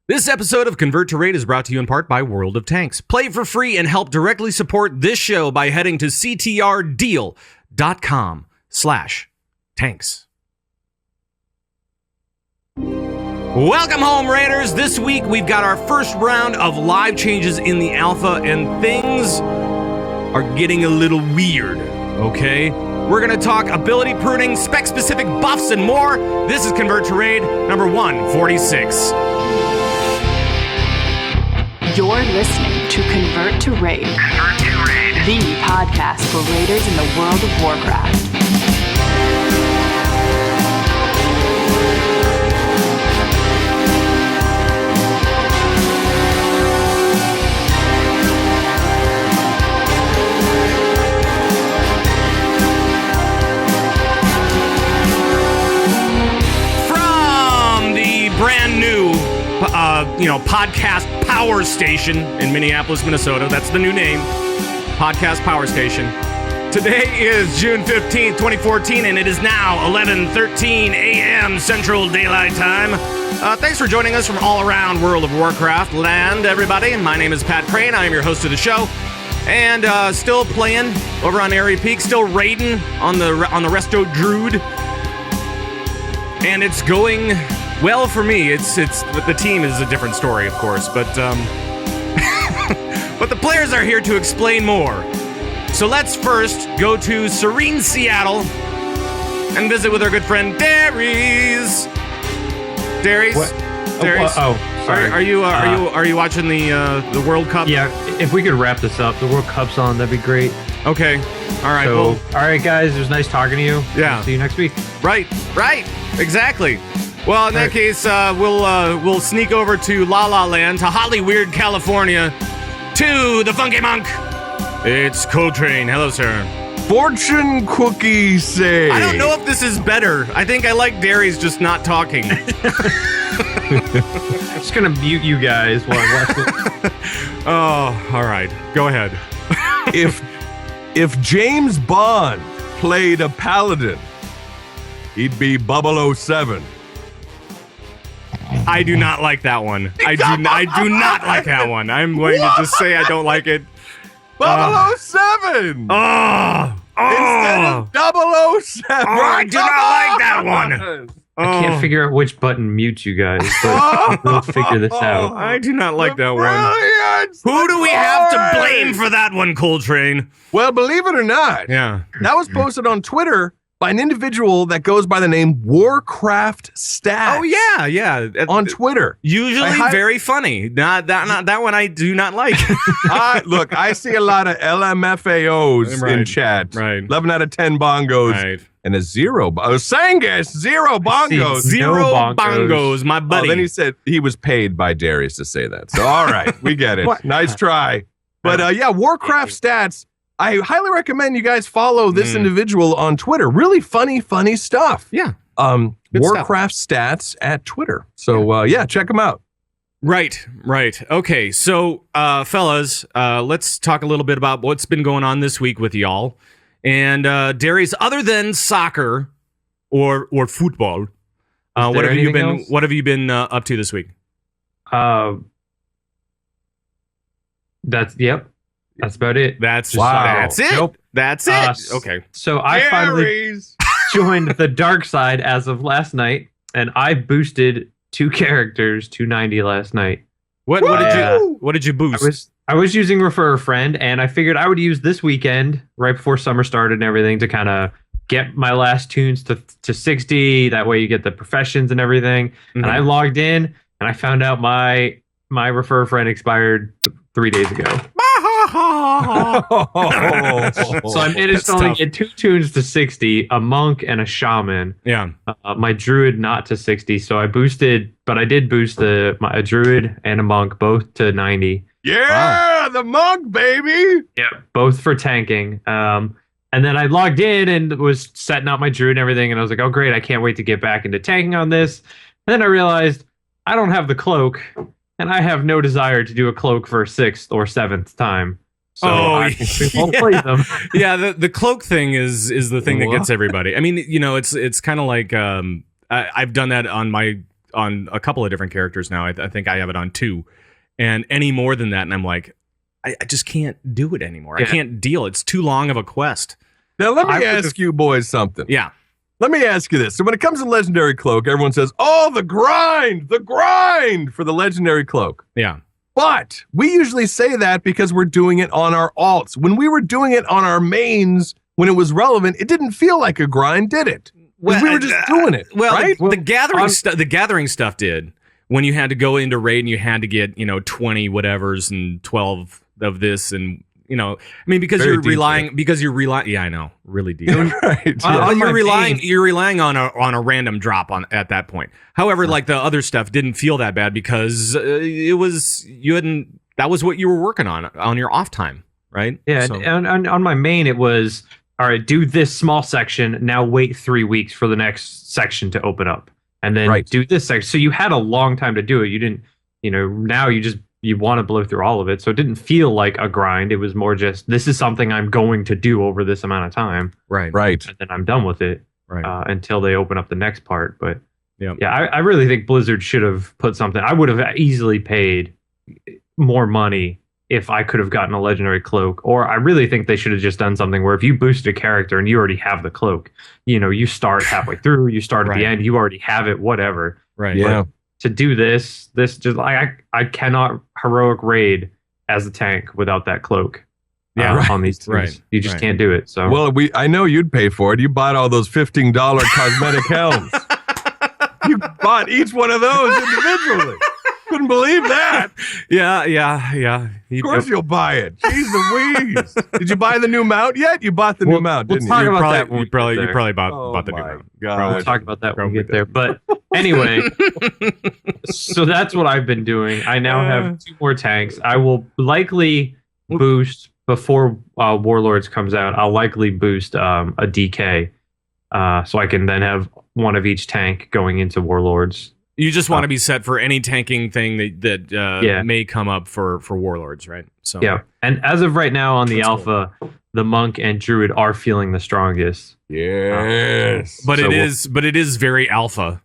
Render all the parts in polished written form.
This episode of Convert to Raid is brought to you in part by World of Tanks. Play for free and help directly support this show by heading to ctrdeal.com/tanks. Welcome home, Raiders. This week we've got our first round of live changes in the alpha, and things are getting a little weird, okay? We're going to talk ability pruning, spec-specific buffs, and more. This is Convert to Raid number 146. You're listening to Convert to Raid, the podcast for raiders in the world of Warcraft. From the brand new podcast Power Station in Minneapolis, Minnesota. That's the new name, Podcast Power Station. Today is June 15th, 2014, and it is now 11:13 a.m. Central Daylight Time. Thanks for joining us from all around World of Warcraft land, everybody. My name is Pat Crane. I am your host of the show, and still playing over on Airy Peak, still raiding on the Resto Druid, and it's going well for me. It's the team is a different story, of course, but but the players are here to explain more. So let's first go to serene Seattle and visit with our good friend Darius. Darius? What? Darius? Sorry. Are you watching the World Cup? Yeah, if we could wrap this up, the World Cup's on, that'd be great. Okay. All right. So, all right, guys, it was nice talking to you. Yeah. See you next week. Right. Exactly. Well, in that case, we'll sneak over to La La Land, to Holly Weird, California, to the Funky Monk. It's Coltrane. Hello, sir. Fortune cookie say. I don't know if this is better. I think I like Darius just not talking. Just gonna mute you guys while I watch it. Oh, all right. Go ahead. If James Bond played a paladin, he'd be 007. I do not like that one. I do not like that one. I'm going to just say I don't like it. 007! Instead of 007! I do not like that one. I can't figure out which button mutes you guys, but we'll figure this out. I do not like that one. Brilliant! Who do we have to blame for that one, Coltrane? Well, believe it or not, Yeah. that was posted on Twitter by an individual that goes by the name Warcraft Stats. Oh yeah. On Twitter. Usually very funny. Not that one I do not like. Look, I see a lot of LMFAOs in Right, chat. right. 11 out of 10 bongos. Right. And a zero. Sangus, zero bongos. Zero No bongos, my buddy. Oh, then he said he was paid by Darius to say that. So, all right, we get it. Nice try. But Warcraft Stats. I highly recommend you guys follow this individual on Twitter. Really funny stuff. Yeah. Warcraft Stats at Twitter. So, check him out. Right. Okay, so, fellas, let's talk a little bit about what's been going on this week with y'all. And, Darius, other than soccer or football, what have you been up to this week? That's about it. That's Wow. That's it. Nope. That's it. Okay. So I finally joined the dark side as of last night, and I boosted 2 characters to 90 last night. What did you boost? I was using Refer a Friend, and I figured I would use this weekend, right before summer started and everything, to kind of get my last tunes to 60. That way you get the professions and everything. Mm-hmm. And I logged in, and I found out my Refer a Friend expired 3 days ago. So I managed to only get 2 tunes to 60, a monk and a shaman. Yeah. My druid not to 60, so I did boost a druid and a monk both to 90. Yeah, the monk, baby. Yeah, both for tanking. And then I logged in and was setting up my druid and everything, and I was like, oh great, I can't wait to get back into tanking on this. And then I realized I don't have the cloak, and I have no desire to do a cloak for a 6th or 7th time. So I won't play them. Yeah, the cloak thing is the thing that gets everybody. I mean, it's kind of like I've done that on my on a couple of different characters now. I think I have it on 2, and any more than that, and I'm like, I just can't do it anymore. I can't deal. It's too long of a quest. Now let me ask you boys something. Yeah. Let me ask you this. So when it comes to Legendary Cloak, everyone says, oh, the grind for the Legendary Cloak. Yeah. But we usually say that because we're doing it on our alts. When we were doing it on our mains, when it was relevant, it didn't feel like a grind, did it? Because we were just doing it, right? The gathering stuff did. When you had to go into raid and you had to get, 20 whatevers and 12 of this and, I mean, because you're relying, yeah, I know, really deep. Right. You're relying on a random drop at that point. However, like the other stuff didn't feel that bad because that was what you were working on your off time, right? Yeah. So. And on my main, it was, all right, do this small section. Now wait 3 weeks for the next section to open up, and then do this section. So you had a long time to do it. You didn't, now you want to blow through all of it. So it didn't feel like a grind. It was more just, this is something I'm going to do over this amount of time. Right. And then I'm done with it until they open up the next part. But yeah, I really think Blizzard should have put something. I would have easily paid more money if I could have gotten a Legendary Cloak. Or I really think they should have just done something where if you boost a character and you already have the cloak, you start halfway through, you start at the end, you already have it, whatever. Right. Yeah. But to do this just like I cannot heroic raid as a tank without that cloak. On these teams. Right. You just can't do it. So well, I know you'd pay for it. You bought all those $15 cosmetic helms. You bought each one of those individually. Couldn't believe that. Yeah. Of course you'll buy it. Jeez Louise. Did you buy the new mount yet? You bought the new mount, didn't talk you? about that when you probably bought the new mount. We'll talk about that when we get there. But anyway, so that's what I've been doing. I now have 2 more tanks. I will likely boost before Warlords comes out. I'll likely boost a DK, so I can then have one of each tank going into Warlords. You just want to be set for any tanking thing that may come up for Warlords, right? So yeah, and as of right now on the alpha, the monk and druid are feeling the strongest. Yes, but it is very alpha.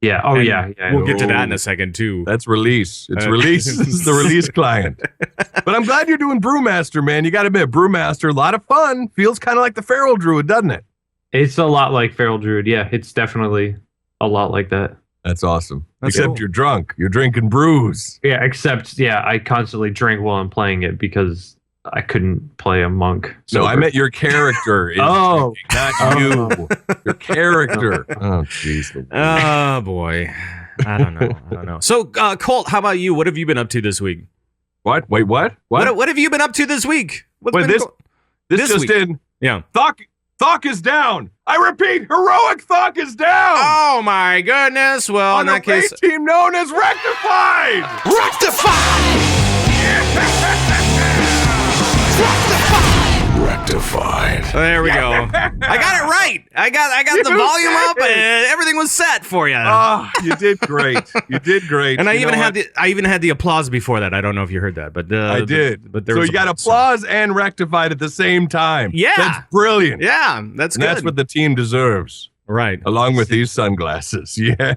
Yeah. Oh, yeah. We'll get to that in a second too. That's release. It's release. It's the release client. But I'm glad you're doing Brewmaster, man. You got to admit, Brewmaster, a lot of fun. Feels kind of like the Feral Druid, doesn't it? It's a lot like Feral Druid. Yeah, it's definitely a lot like that. That's awesome. That's except cool. You're drunk. You're drinking brews. Yeah, except, I constantly drink while I'm playing it because I couldn't play a monk. No, I meant your character is Oh. drinking, not you. Your character. Oh, jeez. Oh, boy. I don't know. So, Colt, how about you? What have you been up to this week? What? Wait, what? What have you been up to this week? Wait, this just week? in. Yeah. Thok is down. I repeat, heroic Thok is down. Oh, my goodness. Well, on in a that case... raid team known as Rectified. Rectified. There we go. I got it right. I got the volume up and everything was set for you. Oh, you did great. You did great. And I even had the applause before that. I don't know if you heard that, but I did. But there so was you got applause and Rectified at the same time. Yeah, that's brilliant. Yeah, that's good. That's what the team deserves. Right. Along with these sunglasses. Yeah.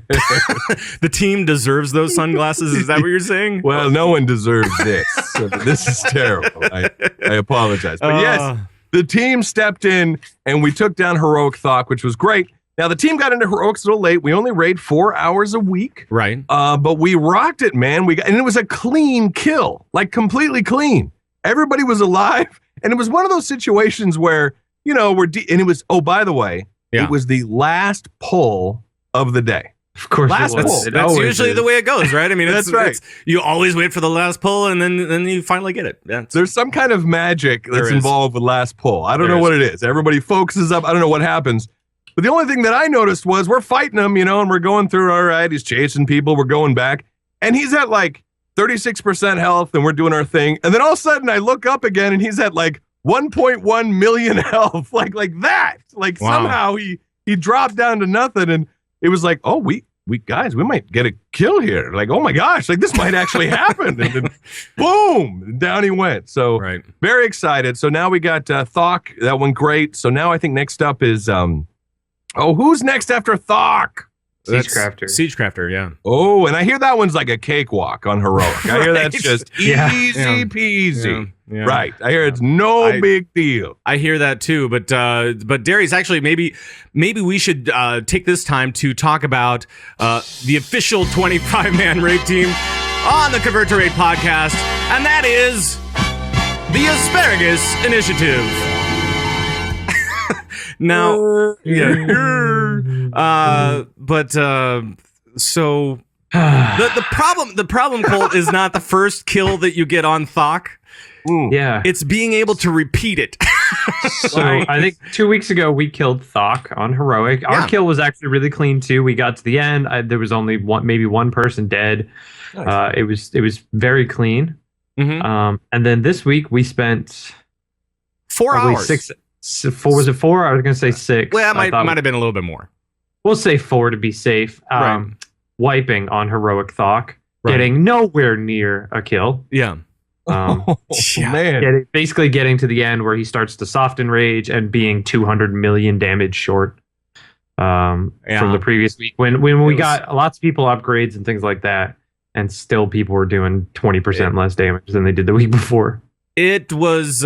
The team deserves those sunglasses. Is that what you're saying? Well, no one deserves this. So this is terrible. I apologize. But yes, the team stepped in and we took down Heroic Thok, which was great. Now, the team got into Heroics a little late. We only raid 4 hours a week. Right. But we rocked it, man. And it was a clean kill, like completely clean. Everybody was alive. And it was one of those situations where, and it was, oh, by the way, yeah. It was the last pull of the day. Of course, last pull. That's usually the way it goes, right? I mean, that's right. You always wait for the last pull, and then you finally get it. Yeah, there's some kind of magic that's involved with last pull. I don't know what it is. Everybody focuses up. I don't know what happens. But the only thing that I noticed was we're fighting him, and we're going through. All right, he's chasing people. We're going back, and he's at like 36% health, and we're doing our thing. And then all of a sudden, I look up again, and he's at like 1.1 million health, like that. Like somehow he dropped down to nothing, and it was like, oh, we guys, we might get a kill here. Like, oh my gosh, like this might actually happen. And then boom, down he went. So very excited. So now we got Thok. That went great. So now I think next up is who's next after Thok? Siegecrafter. Siegecrafter, yeah. Oh, and I hear that one's like a cakewalk on heroic. I hear that's just easy peasy. Yeah. Right. I hear it's no big deal. I hear that too, but Darius, actually, maybe we should take this time to talk about the official 25-man raid team on the Convert to Raid podcast, and that is the Asparagus Initiative. Now, so the problem, Colt, is not the first kill that you get on Thok. Yeah, it's being able to repeat it. So I think 2 weeks ago we killed Thok on heroic. Our kill was actually really clean too. We got to the end. There was only maybe one person dead. Nice. It was very clean. Mm-hmm. And then this week we spent 4 hours. Was it 4? I was going to say 6. Well, it might have been a little bit more. We'll say 4 to be safe. Wiping on heroic Thok, right. Getting nowhere near a kill. Yeah. Man. Basically getting to the end where he starts to soften rage and being 200 million damage short from the previous week. When we got lots of people upgrades and things like that, and still people were doing 20% less damage than they did the week before. It was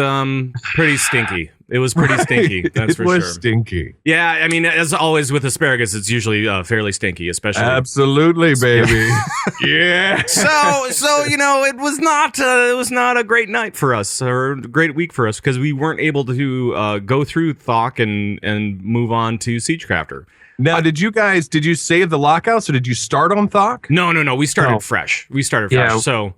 pretty stinky. It was pretty stinky. That's for sure. It was stinky. Yeah, I mean, as always with asparagus, it's usually fairly stinky, especially. Absolutely, baby. Yeah. So it was not a great night for us or a great week for us because we weren't able to go through Thok and move on to Siegecrafter. Now, did you save the lockouts or did you start on Thok? No. We started fresh. Yeah, so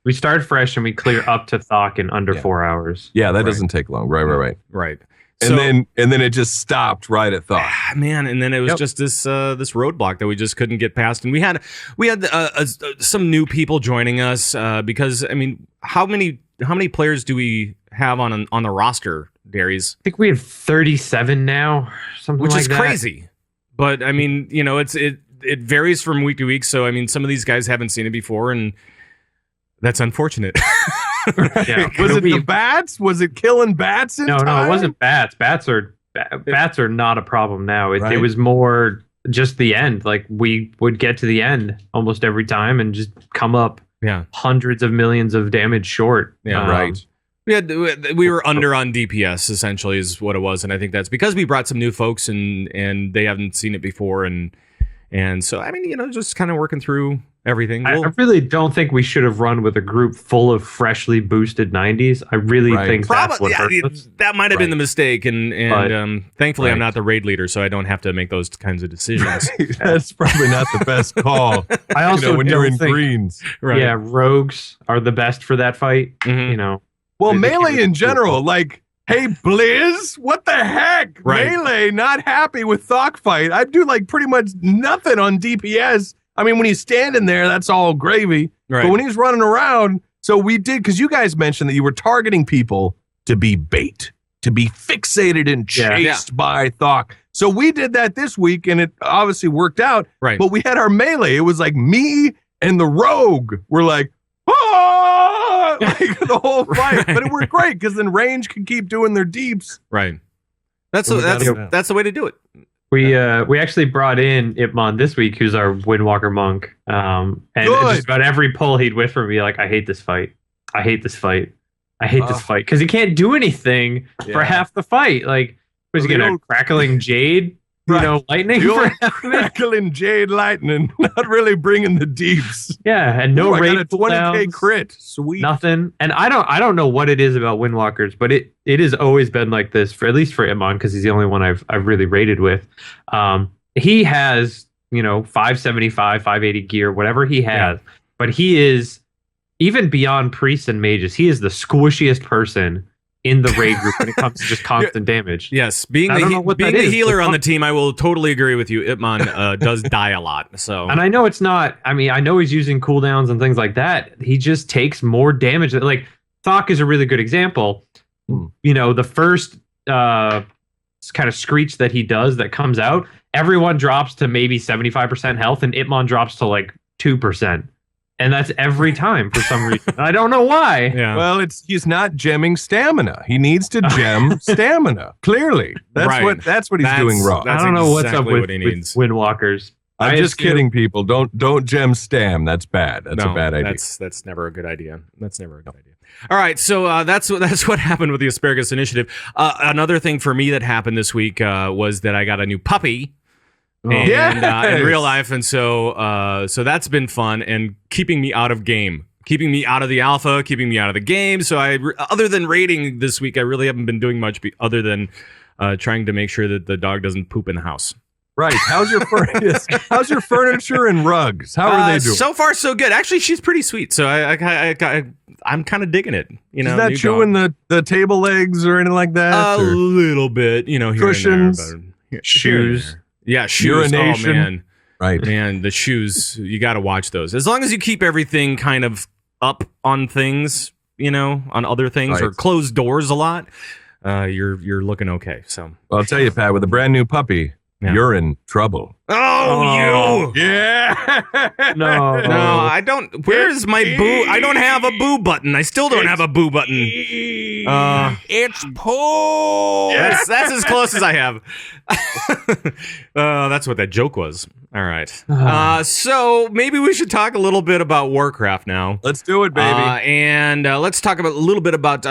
we started fresh and we clear up to Thok in under 4 hours. Yeah, that doesn't take long. Right. And then it just stopped right at Thok. Man, and then it was just this roadblock that we just couldn't get past, and we had some new people joining us because I mean, how many players do we have on the roster, Darius? I think we have 37 now, something like that. Which is crazy. But I mean, it varies from week to week. So I mean, some of these guys haven't seen it before, and that's unfortunate. Yeah. Was it the bats? Was it killing bats? No, it wasn't bats. Bats are not a problem now. It was more just the end. Like we would get to the end almost every time and just come up hundreds of millions of damage short. Yeah, right. We were under on DPS essentially is what it was, and I think that's because we brought some new folks and they haven't seen it before, and so I mean just kind of working through everything. I really don't think we should have run with a group full of freshly boosted 90s. I really think that's what hurt us. That might have been the mistake, and thankfully I'm not the raid leader, so I don't have to make those kinds of decisions. That's probably not the best call. I also when you're in greens, right? Yeah, rogues are the best for that fight. Mm-hmm. Well, melee in general, like, hey, Blizz, what the heck? Right. Melee, not happy with Thok fight. I do like pretty much nothing on DPS. I mean, when he's standing there, that's all gravy. Right. But when he's running around, so we did, because you guys mentioned that you were targeting people to be bait, to be fixated and chased by Thok. So we did that this week, and it obviously worked out. Right. But we had our melee. It was like me and the rogue were like, ah! Like the whole fight. But it worked great, because then range can keep doing their deeps. Right. That's the way to do it. We actually brought in Ip1 this week, who's our Windwalker monk. And just about every pull he'd whiff from me, like, I hate this fight. I hate this fight. I hate this fight. Because he can't do anything for half the fight. Like, was he going to crackling jade? Lightning for crackling jade lightning, not really bringing the deeps. Yeah, and no rate. I got a 20k crit. Sweet. Nothing. And I don't know what it is about Windwalkers, but it has always been like this for at least for Imon, because he's the only one I've really rated with. He has 575, 580 gear, whatever he has, but he is even beyond priests and mages. He is the squishiest person in the raid group when it comes to just constant damage. Yes, being the healer on the team, I will totally agree with you. Ipman does die a lot. So, and I know it's not. I mean, I know he's using cooldowns and things like that. He just takes more damage. Like Thok is a really good example. The first kind of screech that he does that comes out, everyone drops to maybe 75% health, and Ipman drops to like 2%. And that's every time for some reason. I don't know why. Yeah. Well, he's not gemming stamina. He needs to gem stamina. Clearly, that's what he's doing wrong. I don't know what's up with Windwalkers. I'm just kidding, people. Don't gem stam. That's bad. That's a bad idea. That's never a good idea. That's never a good idea. All right, so that's what happened with the Asparagus Initiative. Another thing for me that happened this week was that I got a new puppy. In real life, and so that's been fun and keeping me out of game, keeping me out of the alpha, keeping me out of the game. So other than raiding this week, I really haven't been doing much other than trying to make sure that the dog doesn't poop in the house. Right. How's your furniture and rugs? How are they doing? So far, so good. Actually, she's pretty sweet. So I'm kind of digging it. You know, she's not chewing the table legs or anything like that. A little bit, you know, here cushions, and there, but shoes. Yeah, shoes. Urination. Oh, man. Right. Man, the shoes, you got to watch those. As long as you keep everything kind of up on things, you know, on other things, or close doors a lot, you're looking okay. So I'll tell you, Pat, with a brand new puppy, you're in trouble. Oh, you! Yeah. No, I don't. Where's my boo? I don't have a boo button. I still don't have a boo button. It's pull. Yes, that's as close as I have. That's what that joke was. All right. So maybe we should talk a little bit about Warcraft now. Let's do it, baby. And let's talk about a little bit about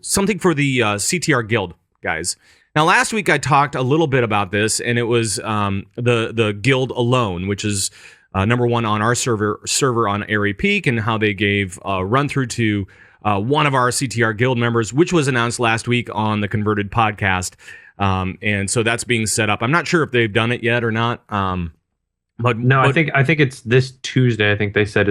something for the CTR Guild, guys. Now, last week I talked a little bit about this, and it was the guild alone, which is number one on our server on Airy Peak, and how they gave a run through to one of our CTR Guild members, which was announced last week on the Converted podcast. And so that's being set up. I'm not sure if they've done it yet or not. But I think it's this Tuesday. I think they said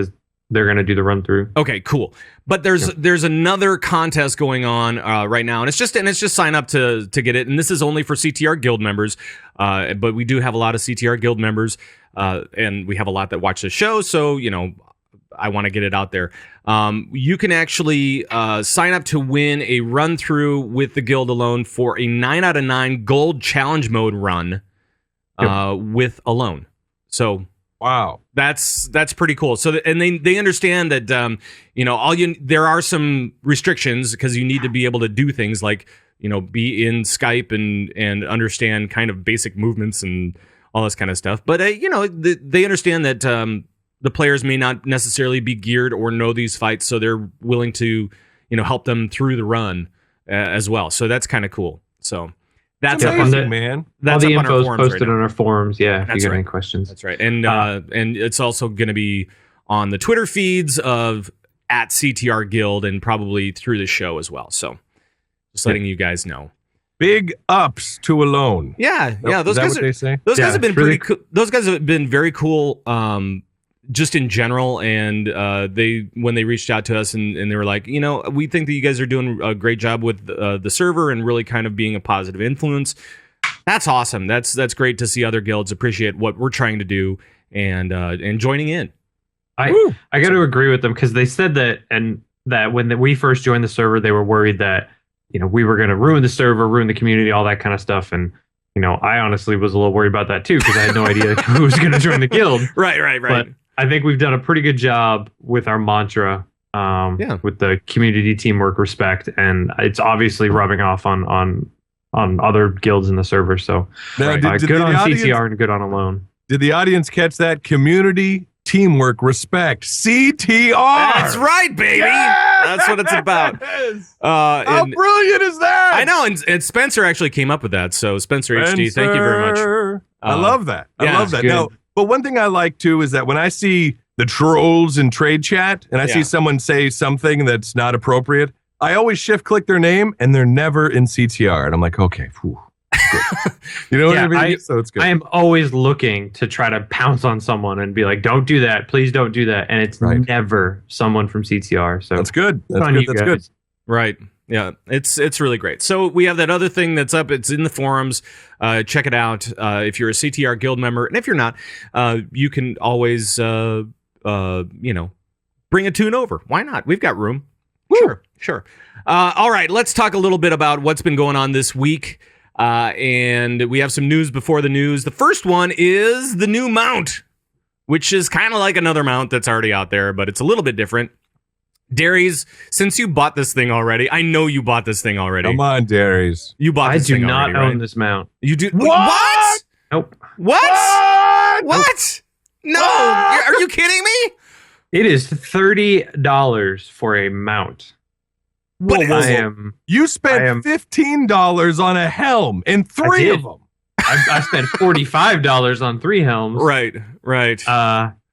they're going to do the run through. Okay, cool. But there's another contest going on right now, and it's just sign up to get it. And this is only for CTR Guild members. But we do have a lot of CTR Guild members, and we have a lot that watch the show. So I want to get it out there. You can actually sign up to win a run through with the Guild alone for a 9 out of 9 gold challenge mode run with alone. So wow, that's pretty cool. So and they understand that there are some restrictions because you need to be able to do things like be in Skype and understand kind of basic movements and all this kind of stuff. But they understand that the players may not necessarily be geared or know these fights, so they're willing to help them through the run as well. So that's kind of cool. So. That's amazing, man. That's all the info is right posted on our forums. Yeah, if that's you got right. any questions. That's right. And it's also going to be on the Twitter feeds of @CTR Guild and probably through the show as well. So just letting you guys know. Big ups to alone. Yeah. Those guys what they say? Those guys have been really pretty cool. Those guys have been very cool. Just in general, and when they reached out to us and they were like, we think that you guys are doing a great job with the server and really kind of being a positive influence. That's awesome. That's great to see other guilds appreciate what we're trying to do and joining in. I got to agree with them because they said that when we first joined the server, they were worried that we were going to ruin the server, ruin the community, all that kind of stuff, and I honestly was a little worried about that too because I had no idea who was going to join the guild. Right. But I think we've done a pretty good job with our mantra, with the community, teamwork, respect, and it's obviously rubbing off on other guilds in the server. So now, good on CTR and good on alone. Did the audience catch that? Community, teamwork, respect, CTR. That's right, baby. Yes! That's what it's about. How brilliant is that? I know, and Spencer actually came up with that. So Spencer HD, thank you very much. I love that. I love that. Good. Now, but one thing I like too is that when I see the trolls in trade chat and I see someone say something that's not appropriate, I always shift click their name and they're never in CTR. And I'm like, okay, good. You know what I mean? So it's good. I am always looking to try to pounce on someone and be like, don't do that. Please don't do that. And it's never someone from CTR. So that's good. That's good. Right. Yeah, it's really great. So we have that other thing that's up. It's in the forums. Check it out. If you're a CTR Guild member, and if you're not, you can always, bring a tune over. Why not? We've got room. Woo! Sure. All right, let's talk a little bit about what's been going on this week. And we have some news before the news. The first one is the new mount, which is kind of like another mount that's already out there, but it's a little bit different. Darius, since you bought this thing already, I know you bought this thing already. Come on, Darius. You bought this thing already, I do not own this mount. You do? What? Nope. What? What? What? No. What? Are you kidding me? It is $30 for a mount. Whoa, whoa, I whoa. am. You spent $15 on a helm and 3 of them. I spent $45 on 3 helms. Right.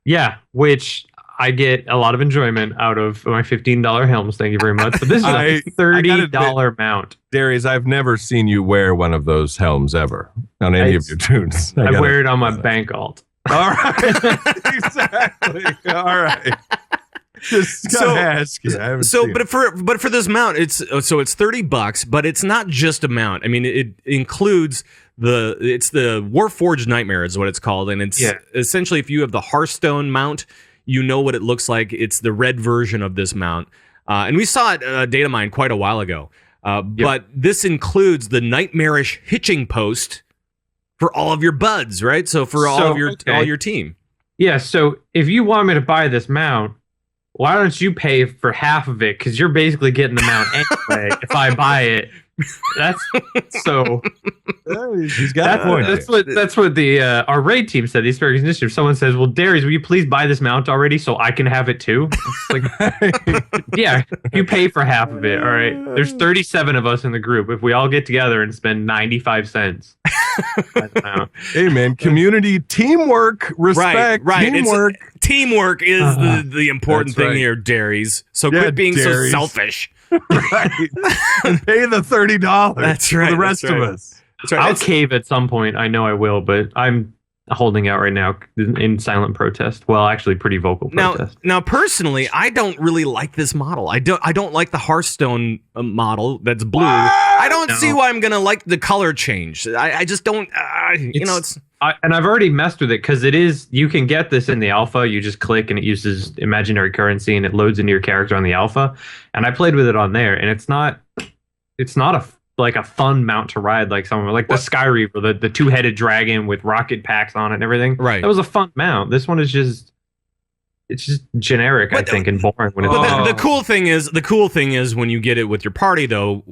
Yeah, which I get a lot of enjoyment out of my $15 helms. Thank you very much. But this is a $30 mount. Darius, I've never seen you wear one of those helms ever on any of your tunes. I wear it on my bank alt. All right. Exactly. All right. Just gotta ask you. But for this mount, it's $30, but it's not just a mount. I mean, it includes the Warforged Nightmare is what it's called, and it's essentially if you have the Hearthstone mount, you know what it looks like. It's the red version of this mount, and we saw it data mine quite a while ago. But this includes the Nightmarish hitching post for all of your buds, right? So for all your team. Yeah. So if you want me to buy this mount, why don't you pay for half of it? Because you're basically getting the mount anyway. If I buy it, that's so. He's got a point. That's what the our raid team said. The Asparagus Initiative. Someone says, "Well, Darius, will you please buy this mount already so I can have it too?" It's like, yeah, you pay for half of it. All right. There's 37 of us in the group. If we all get together and spend 95 cents, hey man, community teamwork, respect, right. Teamwork. Teamwork is the important thing here, Darius. So quit being so selfish. Right. And pay the $30. That's right. For the rest of us. That's right. I'll cave at some point. I know I will, but I'm holding out right now in silent protest. Well, actually, pretty vocal protest. Now, personally, I don't really like this model. I don't like the Hearthstone model that's blue. I don't see why I'm gonna like the color change. I just don't. And I've already messed with it because it is. You can get this in the alpha. You just click and it uses imaginary currency and it loads into your character on the alpha. And I played with it on there, and it's not a fun mount to ride like someone like the Sky Reaper, the 2-headed dragon with rocket packs on it and everything. Right. That was a fun mount. This one is just. It's just generic, I think, and boring. When it's the cool thing is when you get it with your party, though,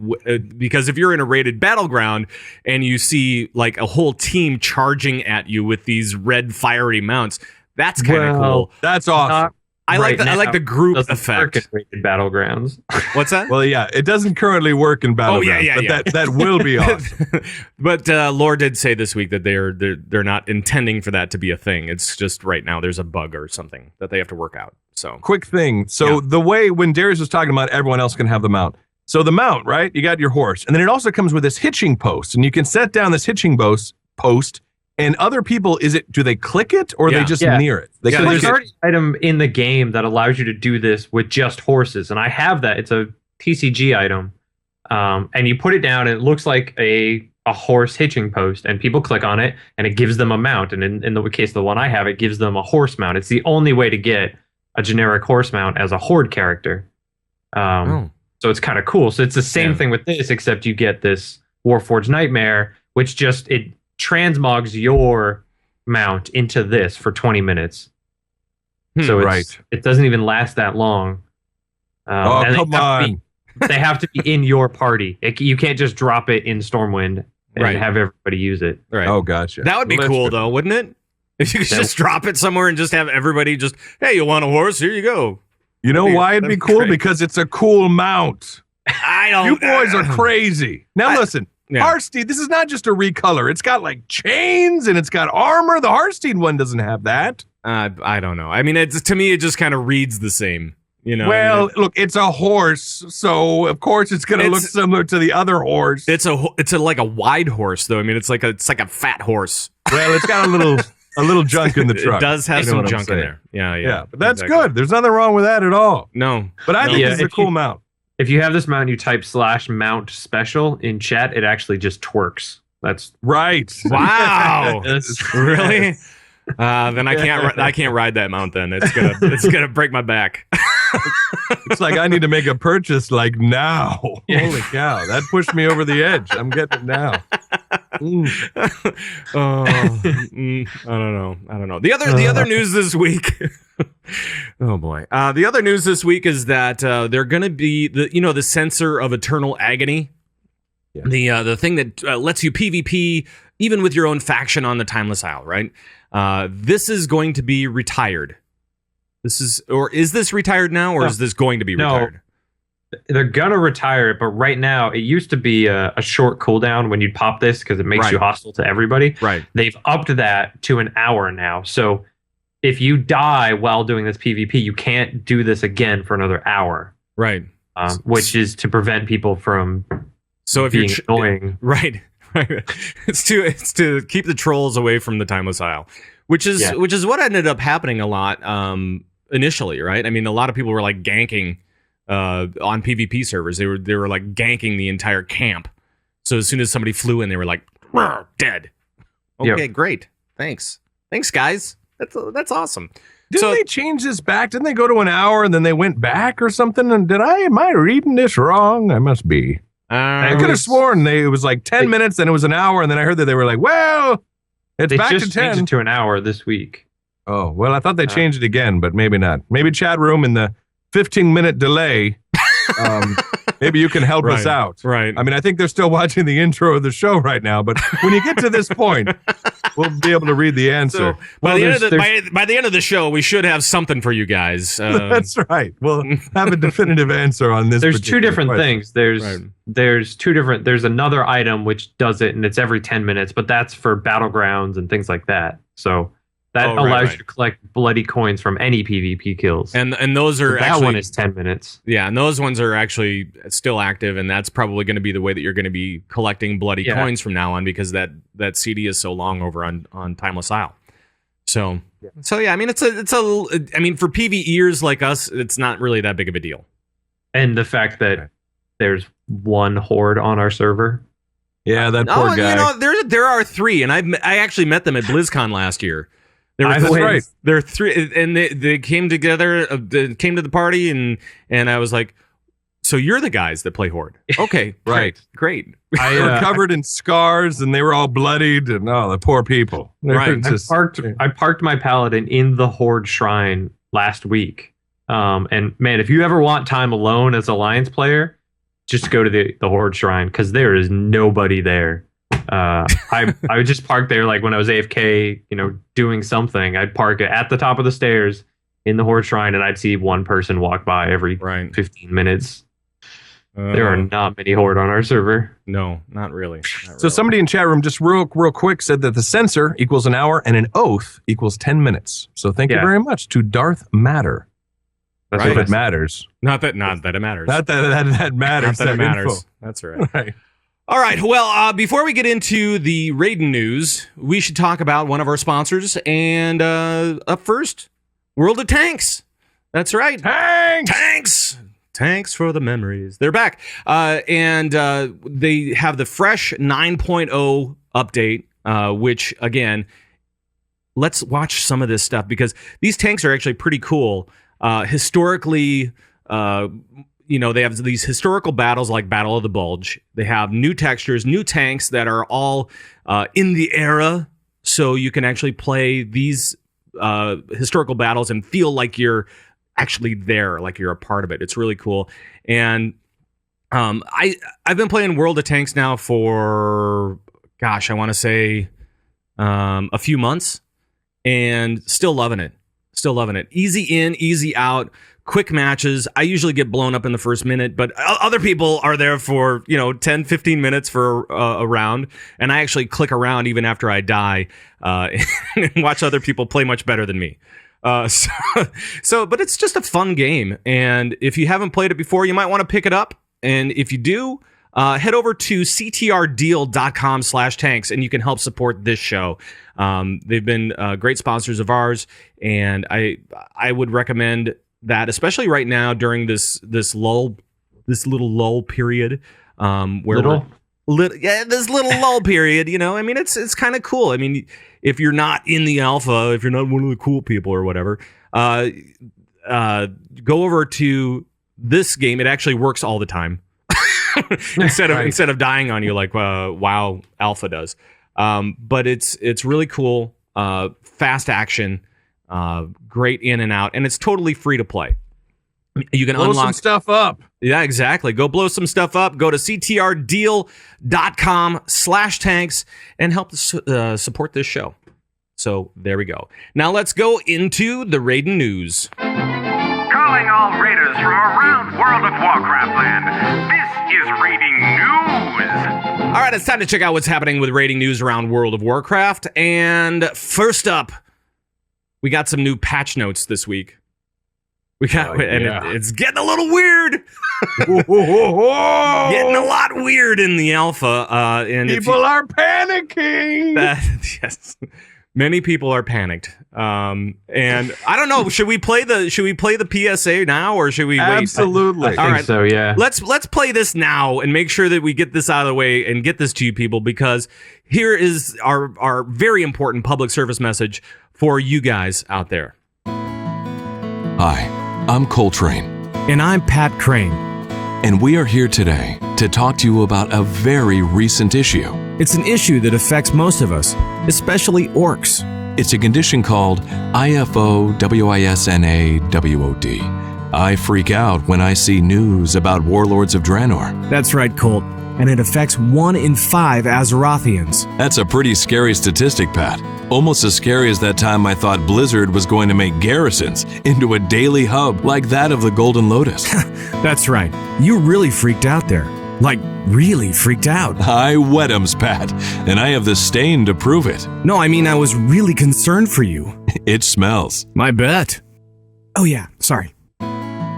because if you're in a rated battleground and you see like a whole team charging at you with these red fiery mounts, that's kind of cool. That's awesome. I like the group effect. In rated battlegrounds. What's that? Well, yeah, it doesn't currently work in battlegrounds. But that will be awesome. But Lore did say this week that they're not intending for that to be a thing. It's just right now there's a bug or something that they have to work out. So quick thing. So the way when Darius was talking about everyone else can have the mount. So the mount, right? You got your horse, and then it also comes with this hitching post, and you can set down this hitching post. And other people, do they click it or they just near it? So there's already an item in the game that allows you to do this with just horses. And I have that. It's a TCG item. And you put it down and it looks like a horse hitching post. And people click on it and it gives them a mount. And in the case of the one I have, it gives them a horse mount. It's the only way to get a generic horse mount as a horde character. So it's kind of cool. So it's the same thing with this, except you get this Warforged Nightmare, which it transmogs your mount into this for 20 minutes. So it doesn't even last that long. Come on. They have to be in your party. You can't just drop it in Stormwind and have everybody use it. Right. Oh, gotcha. That would be cool, though, wouldn't it? If you could just drop it somewhere and just have everybody just, hey, you want a horse? Here you go. You know why it'd be cool? Great. Because it's a cool mount. You boys are crazy. Now listen. Yeah. Hearthstein, this is not just a recolor. It's got like chains and it's got armor. The Hearthstein one doesn't have that. I don't know. I mean, to me, it just kind of reads the same. You know. Well, look, it's a horse, so of course it's going to look similar to the other horse. It's like a wide horse, though. I mean, it's like a fat horse. Well, it's got a little junk in the truck. It does have some junk in there. Yeah. But that's good. There's nothing wrong with that at all. No. But I think this is a cool mount. If you have this mount, you type /mount special in chat, it actually just twerks. That's right. Wow. Really? Then I can't ride that mount. Then it's gonna break my back. It's like I need to make a purchase like now. Holy cow! That pushed me over the edge. I'm getting it now. I don't know. The other news this week. Oh boy. The other news this week is that they're going to be the sensor of eternal agony. Yeah. The thing that lets you PvP even with your own faction on the Timeless Isle, right? This is going to be retired. Is this retired now, or is this going to be retired? They're gonna retire it, but right now it used to be a short cooldown when you'd pop this because it makes you hostile to everybody. Right. They've upped that to an hour now. So if you die while doing this PvP, you can't do this again for another hour. Right. Which is to prevent people from being annoying. Right. It's to keep the trolls away from the Timeless Isle, which is what ended up happening a lot initially, right? I mean, a lot of people were like ganking on PvP servers. They were like ganking the entire camp. So as soon as somebody flew in, they were like, dead. Okay, great. Thanks, guys. That's awesome. Didn't they change this back? Didn't they go to an hour and then they went back or something? And am I reading this wrong? I must be. I could have sworn it was like 10 minutes, then it was an hour, and then I heard that they were like, well, it's back to 10. They just changed it to an hour this week. Oh, well, I thought they changed it again, but maybe not. Maybe chat room in the 15-minute delay. Maybe you can help us out. Right. I mean, I think they're still watching the intro of the show right now, but when you get to this point, we'll be able to read the answer. So, by the end of the show, we should have something for you guys. That's right. We'll have a definitive answer on this. There's two different question. things. There's another item which does it, and it's every 10 minutes, but that's for battlegrounds and things like that. So that allows you to collect bloody coins from any PvP kills. And those are that one is 10 minutes. Yeah, and those ones are actually still active, and that's probably going to be the way that you're going to be collecting bloody coins from now on, because that CD is so long over on Timeless Isle. So yeah, I mean it's I mean, for PvEers like us, it's not really that big of a deal. And the fact that there's one horde on our server. Yeah, that poor guy. You know, there are three, and I actually met them at BlizzCon last year. That's right. There are three, and they came together. They came to the party, and I was like, "So you're the guys that play Horde? Okay, right, great." They were covered in scars, and they were all bloodied, and the poor people. Right. I parked my paladin in the Horde shrine last week. And man, if you ever want time alone as Alliance player, just go to the Horde shrine, because there is nobody there. I would just park there, like when I was AFK, doing something. I'd park at the top of the stairs in the Horde shrine, and I'd see one person walk by every 15 minutes. There are not many Horde on our server. No, not really. So somebody in chat room just real quick said that the censor equals an hour and an oath equals 10 minutes. So thank you very much to Darth Matter. That's what it matters. Not that it matters. Not that matters. Not that it matters. That's right. All right. Well, before we get into the Raiden news, we should talk about one of our sponsors. And up first, World of Tanks. That's right. Tanks for the memories. They're back. And they have the fresh 9.0 update, which, again, let's watch some of this stuff, because these tanks are actually pretty cool. Historically, they have these historical battles like Battle of the Bulge. They have new textures, new tanks that are all in the era, so you can actually play these historical battles and feel like you're actually there, like you're a part of it. It's really cool. And I've been playing World of Tanks now for, I want to say a few months, and still loving it. Easy in, easy out. Quick matches. I usually get blown up in the first minute, but other people are there for 10, 15 minutes for a round, and I actually click around even after I die and watch other people play much better than me. But it's just a fun game, and if you haven't played it before, you might want to pick it up. And if you do, head over to ctrdeal.com/tanks, and you can help support this show. They've been great sponsors of ours, and I would recommend that, especially right now during this little lull period, where this little lull period. I mean, it's kind of cool. I mean, if you're not in the alpha, if you're not one of the cool people or whatever, go over to this game. It actually works all the time. instead of dying on you like WoW Alpha does. But it's really cool. Fast action. Great in and out, and it's totally free to play. You can blow some stuff up. Yeah, exactly. Go blow some stuff up. Go to ctrdeal.com/tanks and help support this show. So there we go. Now let's go into the Raiden news. Calling all raiders from around World of Warcraft land. This is Raiding News. All right, it's time to check out what's happening with raiding news around World of Warcraft. And first up, we got some new patch notes this week. We got, it's getting a little weird. Getting a lot weird in the alpha. And People are panicking. Yes, many people are panicked. And I don't know. Should we play the PSA now, or should we wait? Absolutely. I think so. Yeah. Let's play this now and make sure that we get this out of the way and get this to you people, because here is our very important public service message for you guys out there. Hi, I'm Coltrane, And I'm Pat Crane. and we are here today to talk to you about a very recent issue. It's an issue that affects most of us, especially orcs. It's a condition called IFO-WISNA-WOD. I freak out when I see news about Warlords of Draenor. That's right, Colt. And it affects 1 in 5 Azerothians. That's a pretty scary statistic, Pat. Almost as scary as that time I thought Blizzard was going to make garrisons into a daily hub like that of the Golden Lotus. That's right. You really freaked out there. Like, really freaked out. I wet 'ems, Pat, and I have the stain to prove it. No, I mean, I was really concerned for you. It smells. My bet. Oh yeah, sorry.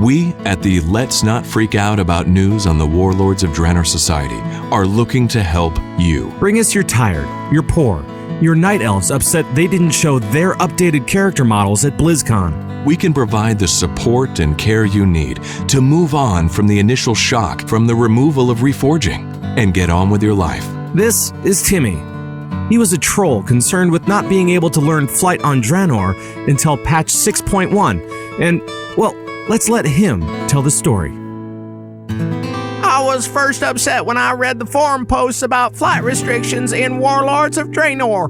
We at the Let's Not Freak Out About News on the Warlords of Draenor Society are looking to help you. Bring us your tired, your poor, your night elves upset they didn't show their updated character models at BlizzCon. We can provide the support and care you need to move on from the initial shock from the removal of reforging and get on with your life. This is Timmy. He was a troll concerned with not being able to learn Flight on Draenor until patch 6.1, and, well, let's let him tell the story. I was first upset when I read the forum posts about flight restrictions in Warlords of Draenor.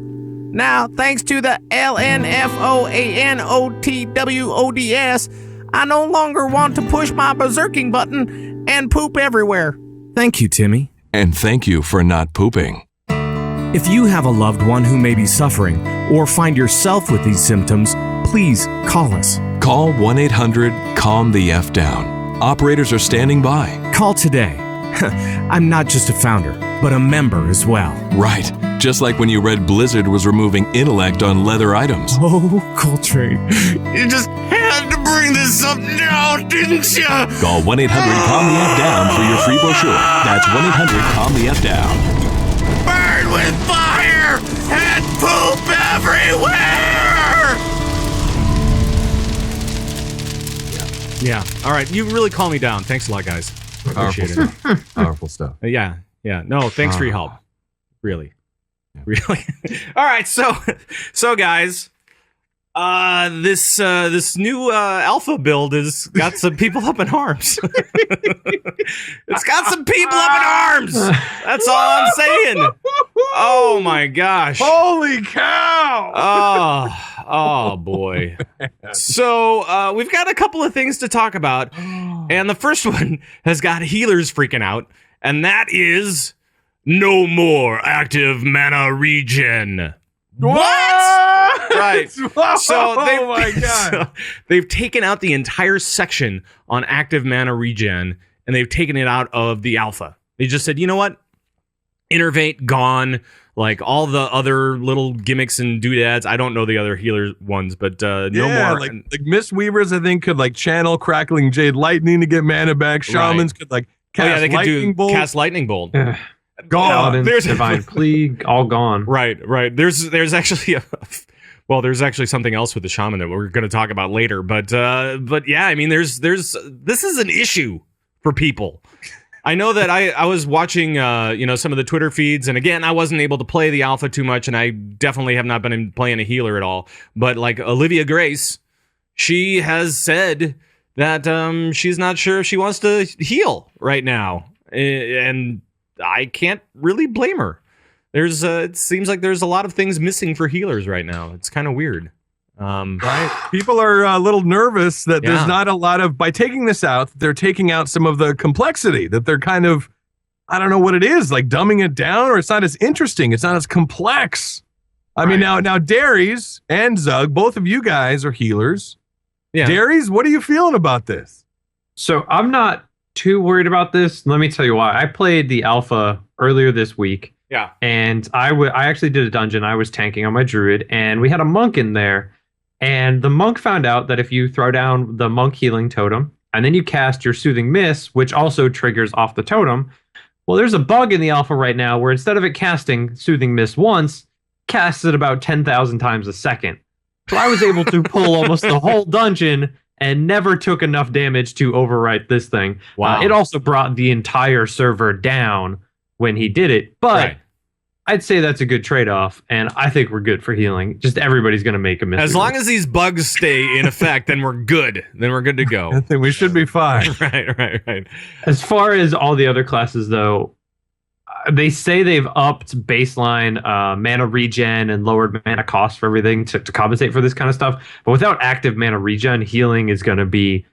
Now, thanks to the LNFOANOTWODS, I no longer want to push my berserking button and poop everywhere. Thank you, Timmy. And thank you for not pooping. If you have a loved one who may be suffering or find yourself with these symptoms, please call us. Call 1-800-CALM-THE-F-DOWN. Operators are standing by. Call today. I'm not just a founder, but a member as well. Right, just like when you read Blizzard was removing intellect on leather items. Oh, Coltrane. You just had to bring this up now, didn't you? Call 1-800-CALM-THE-F-DOWN for your free brochure. That's 1-800-CALM-THE-F-DOWN. Burn with fire and poop everywhere! Yeah. All right. You really calm me down. Thanks a lot, guys. Powerful Appreciate stuff. Powerful stuff. it. Yeah. No, thanks for your help. Really. Really. All right. So guys, this new alpha build has got some people up in arms. It's got some people up in arms. That's all I'm saying. Oh my gosh. Holy cow! Oh boy. So we've got a couple of things to talk about, and the first one has got healers freaking out, and that is no more active mana regen. What? Right. Oh my god. They've taken out the entire section on active mana regen, and they've taken it out of the alpha. They just said, you know what? Innervate gone. Like all the other little gimmicks and doodads. I don't know the other healer ones, but no more. Like Mist Weavers, I think, could like channel Crackling Jade Lightning to get mana back. Shamans could like cast they could Lightning Bolt. cast lightning bolt. Gone. Paladins, There's- Divine Plea, all gone. Right. There's actually there's actually something else with the shaman that we're going to talk about later. But yeah, I mean, there's this is an issue for people. I know that I was watching some of the Twitter feeds, and again, I wasn't able to play the alpha too much, and I definitely have not been playing a healer at all. But like Olivia Grace, she has said that she's not sure if she wants to heal right now, and I can't really blame her. It seems like there's a lot of things missing for healers right now. It's kind of weird. Right. People are a little nervous that there's not a lot of, by taking this out, they're taking out some of the complexity, that they're kind of, I don't know what it is, like dumbing it down, or it's not as interesting. It's not as complex. I mean, now Darius and Zug, both of you guys are healers. Yeah. Darius, what are you feeling about this? So I'm not too worried about this. Let me tell you why. I played the alpha earlier this week. Yeah. And I actually did a dungeon. I was tanking on my druid, and we had a monk in there. And the monk found out that if you throw down the monk healing totem, and then you cast your soothing mist, which also triggers off the totem, well, there's a bug in the alpha right now where instead of it casting soothing mist once, casts it about 10,000 times a second. So I was able to pull almost the whole dungeon and never took enough damage to overwrite this thing. Wow. It also brought the entire server down when he did it, but I'd say that's a good trade-off, and I think we're good for healing. Just everybody's going to make a mistake. As long as these bugs stay in effect, then we're good. Then we're good to go. I think we should be fine. Right. As far as all the other classes, though, they say they've upped baseline mana regen and lowered mana cost for everything to compensate for this kind of stuff. But without active mana regen, healing is going to be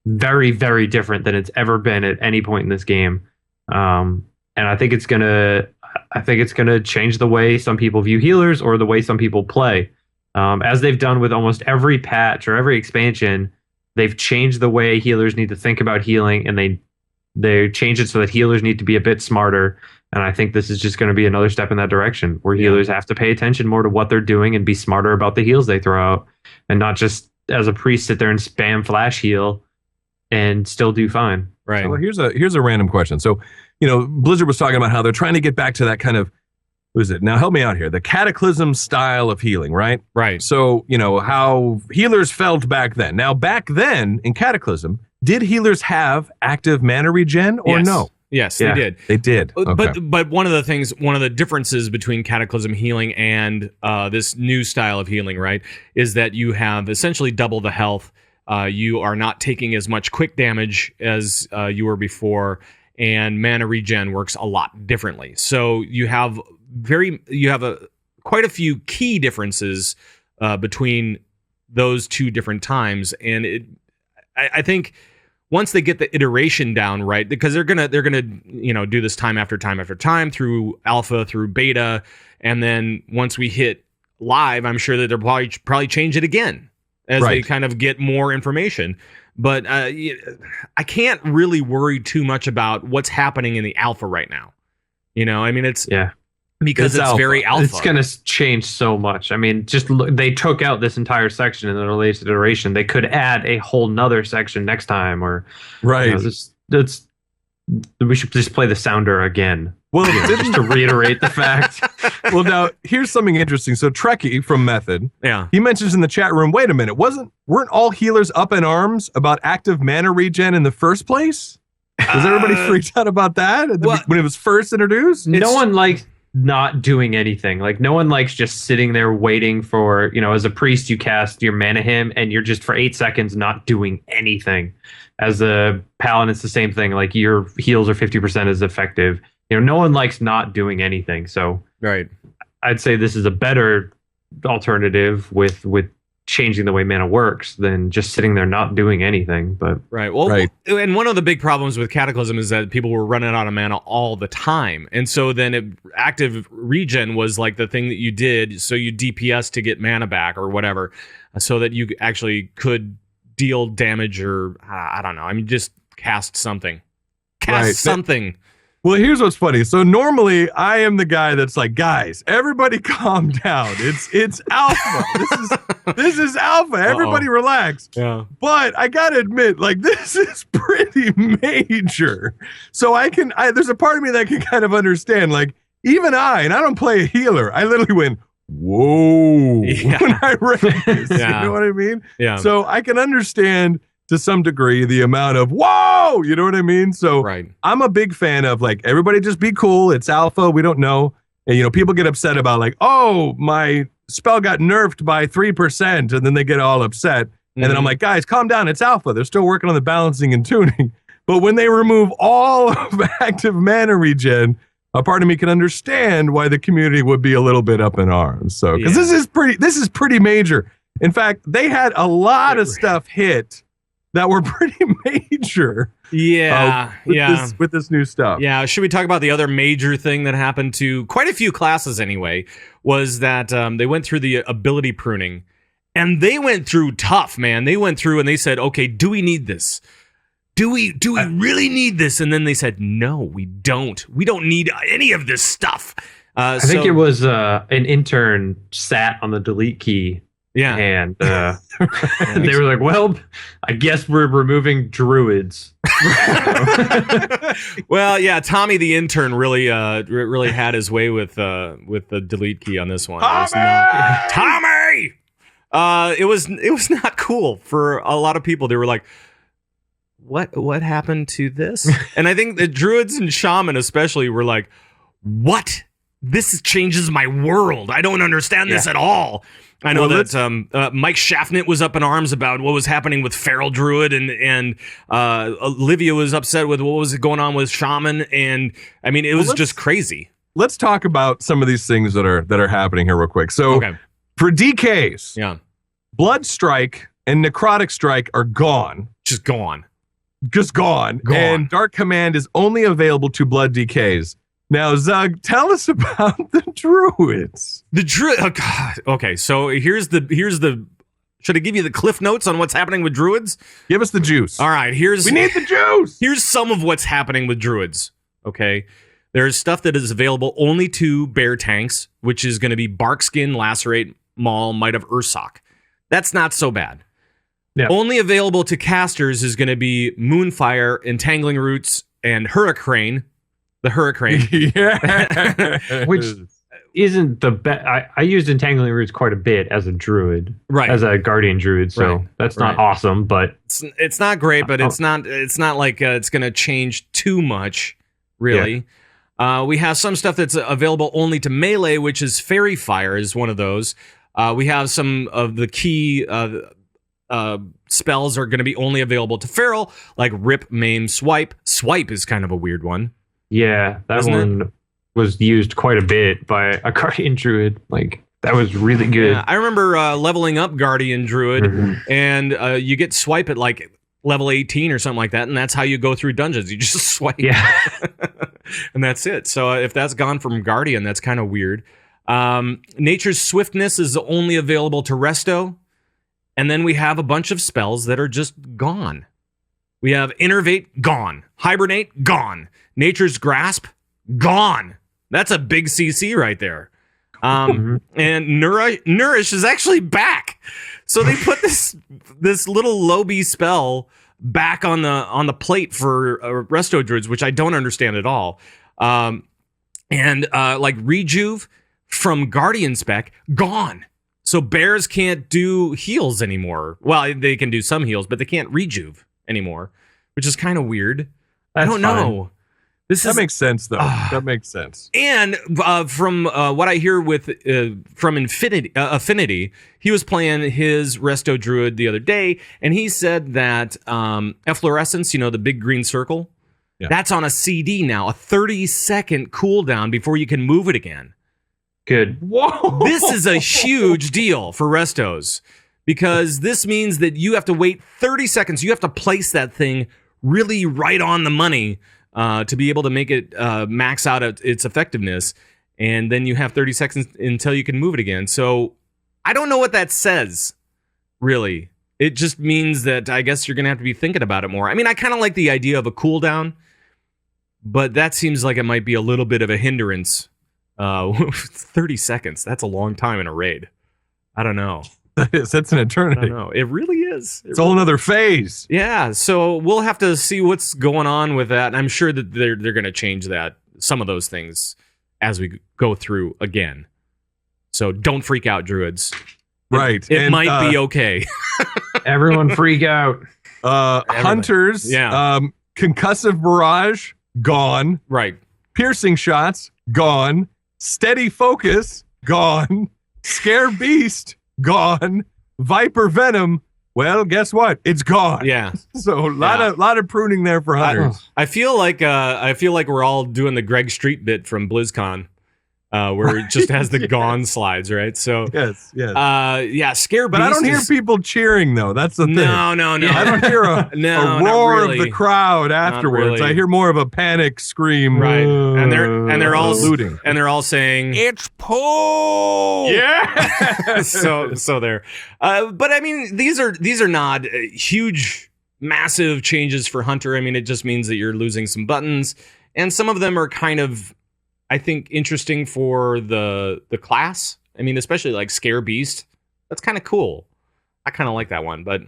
very, very different than it's ever been at any point in this game. And I think it's going to change the way some people view healers or the way some people play. As they've done with almost every patch or every expansion, they've changed the way healers need to think about healing, and they change it so that healers need to be a bit smarter. And I think this is just going to be another step in that direction where healers have to pay attention more to what they're doing and be smarter about the heals they throw out, and not just as a priest sit there and spam flash heal and still do fine. Right. So here's a random question. So, Blizzard was talking about how they're trying to get back to that kind of, what is it? Now help me out here. The Cataclysm style of healing, right? Right. So, how healers felt back then. Now, back then in Cataclysm, did healers have active mana regen or no? Yes, they did. They did. Okay. But one of the differences between Cataclysm healing and this new style of healing, right, is that you have essentially double the health. You are not taking as much quick damage as you were before, and mana regen works a lot differently. So you have quite a few key differences between those two different times, and I think once they get the iteration down right, because they're gonna do this time after time after time through alpha, through beta, and then once we hit live, I'm sure that they'll probably change it again as they kind of get more information. But I can't really worry too much about what's happening in the alpha right now. Because it's very alpha. It's going to change so much. I mean, just they took out this entire section in the latest iteration. They could add a whole nother section next time, or we should just play the sounder again. Well, just to reiterate the fact. Well, now here's something interesting. So Trekkie from Method, he mentions in the chat room. Wait a minute, weren't all healers up in arms about active mana regen in the first place? Was everybody freaked out about that when it was first introduced? No one likes not doing anything. Like, no one likes just sitting there waiting for, as a priest, you cast your mana hymn and you're just for 8 seconds not doing anything. As a paladin, it's the same thing. Like, your heals are 50% as effective. No one likes not doing anything. So I'd say this is a better alternative with changing the way mana works than just sitting there not doing anything. But and one of the big problems with Cataclysm is that people were running out of mana all the time, and so then active regen was like the thing that you did, so you DPS to get mana back or whatever, so that you actually could deal damage, or I don't know, I mean, just cast something. Well, here's what's funny. So normally I am the guy that's like, guys, everybody calm down. It's alpha. This is alpha. Everybody relax. Yeah. But I gotta admit, like, this is pretty major. So there's a part of me that can kind of understand, like, even and I don't play a healer, I literally went, whoa, when I read this. You know what I mean? Yeah. So I can understand to some degree the amount of whoa, you know what I mean? So I'm a big fan of, like, everybody just be cool. It's alpha. We don't know. And, people get upset about, like, oh, my spell got nerfed by 3%. And then they get all upset. And then I'm like, guys, calm down. It's alpha. They're still working on the balancing and tuning. But when they remove all of active mana regen, a part of me can understand why the community would be a little bit up in arms. So, because this is pretty major. In fact, they had a lot of stuff hit that were pretty major. Yeah, with this new stuff. Yeah, should we talk about the other major thing that happened to quite a few classes anyway, was that they went through the ability pruning, and they went through tough, man. They went through and they said, okay, do we need this? Do we really need this? And then they said, no, we don't. We don't need any of this stuff. I think it was an intern sat on the delete key. Yeah. And they were like, well, I guess we're removing druids. Well, yeah, Tommy the intern really had his way with the delete key on this one. Tommy! It was not cool for a lot of people. They were like, what happened to this? And I think the druids and shaman especially were like, what? This changes my world. I don't understand this at all. I know that Mike Shaffnet was up in arms about what was happening with Feral Druid, and Olivia was upset with what was going on with Shaman, and I mean, it was just crazy. Let's talk about some of these things that are happening here real quick. So for DKs, Blood Strike and Necrotic Strike are gone. Just gone. And Dark Command is only available to Blood DKs. Now, Zug, tell us about the druids. The druid. Oh God. Okay, so here's the. Should I give you the cliff notes on what's happening with druids? Give us the juice. All right. We need the juice. Here's some of what's happening with druids. Okay, there's stuff that is available only to bear tanks, which is going to be Barkskin, Lacerate, Maul, Might of Ursoc. That's not so bad. Yeah. Only available to casters is going to be Moonfire, Entangling Roots, and Hurricane. The Hurricane. Yeah. Which isn't the best. I used Entangling Roots quite a bit as a druid. Right. As a guardian druid, so that's not awesome, but it's not great, but it's not like it's going to change too much, really. Yeah. We have some stuff that's available only to melee, which is Fairy Fire is one of those. We have some of the key spells are going to be only available to Feral, like Rip, Maim, Swipe. Swipe is kind of a weird one. Yeah, that one was used quite a bit by a Guardian Druid. Like, that was really good. Yeah, I remember leveling up Guardian Druid, and you get Swipe at like level 18 or something like that, and that's how you go through dungeons. You just swipe. Yeah. And that's it. So if that's gone from Guardian, that's kind of weird. Nature's Swiftness is only available to Resto. And then we have a bunch of spells that are just gone. We have Innervate, gone. Hibernate, gone. Nature's Grasp, gone. That's a big CC right there. And Nourish is actually back. So they put this little Lobby spell back on the plate for Resto Druids, which I don't understand at all. Like Rejuve from Guardian spec, gone. So bears can't do heals anymore. Well, they can do some heals, but they can't rejuve anymore, which is kind of weird. I don't know. That makes sense, though. That makes sense. And from what I hear from Affinity, he was playing his Resto Druid the other day, and he said that Efflorescence, the big green circle, that's on a CD now, a 30-second cooldown before you can move it again. Good. Whoa! This is a huge deal for Restos, because this means that you have to wait 30 seconds. You have to place that thing really right on the money to be able to make it max out its effectiveness. And then you have 30 seconds until you can move it again. So I don't know what that says, really. It just means that I guess you're going to have to be thinking about it more. I mean, I kind of like the idea of a cooldown, but that seems like it might be a little bit of a hindrance. 30 seconds. That's a long time in a raid. I don't know. That's an eternity. I don't know. It really is. It's a whole other phase. Yeah. So we'll have to see what's going on with that. And I'm sure that they're going to change some of those things as we go through again. So don't freak out, druids. Right. It might be okay. Everyone freak out. Hunters. Yeah. Concussive Barrage, gone. Right. Piercing Shots, gone. Steady Focus, gone. Scare Beast, gone. Viper Venom, well, guess what? It's gone. Yeah. So a lot of pruning there for hunters. I feel like we're all doing the Greg Street bit from BlizzCon. where it just has the gone slides, right? So Yes. Scare But Beast I don't hear people cheering though. That's the thing. No. I don't hear a No, roar not of really. the crowd afterwards. really. I hear more of a panic scream. Right. And they're all looting. and they're all saying It's Poe! Yeah. so there. But I mean, these are not huge, massive changes for Hunter. I mean, it just means that you're losing some buttons, and some of them are kind of, I think, interesting for the class. I mean, especially like Scare Beast. That's kind of cool. I kind of like that one, but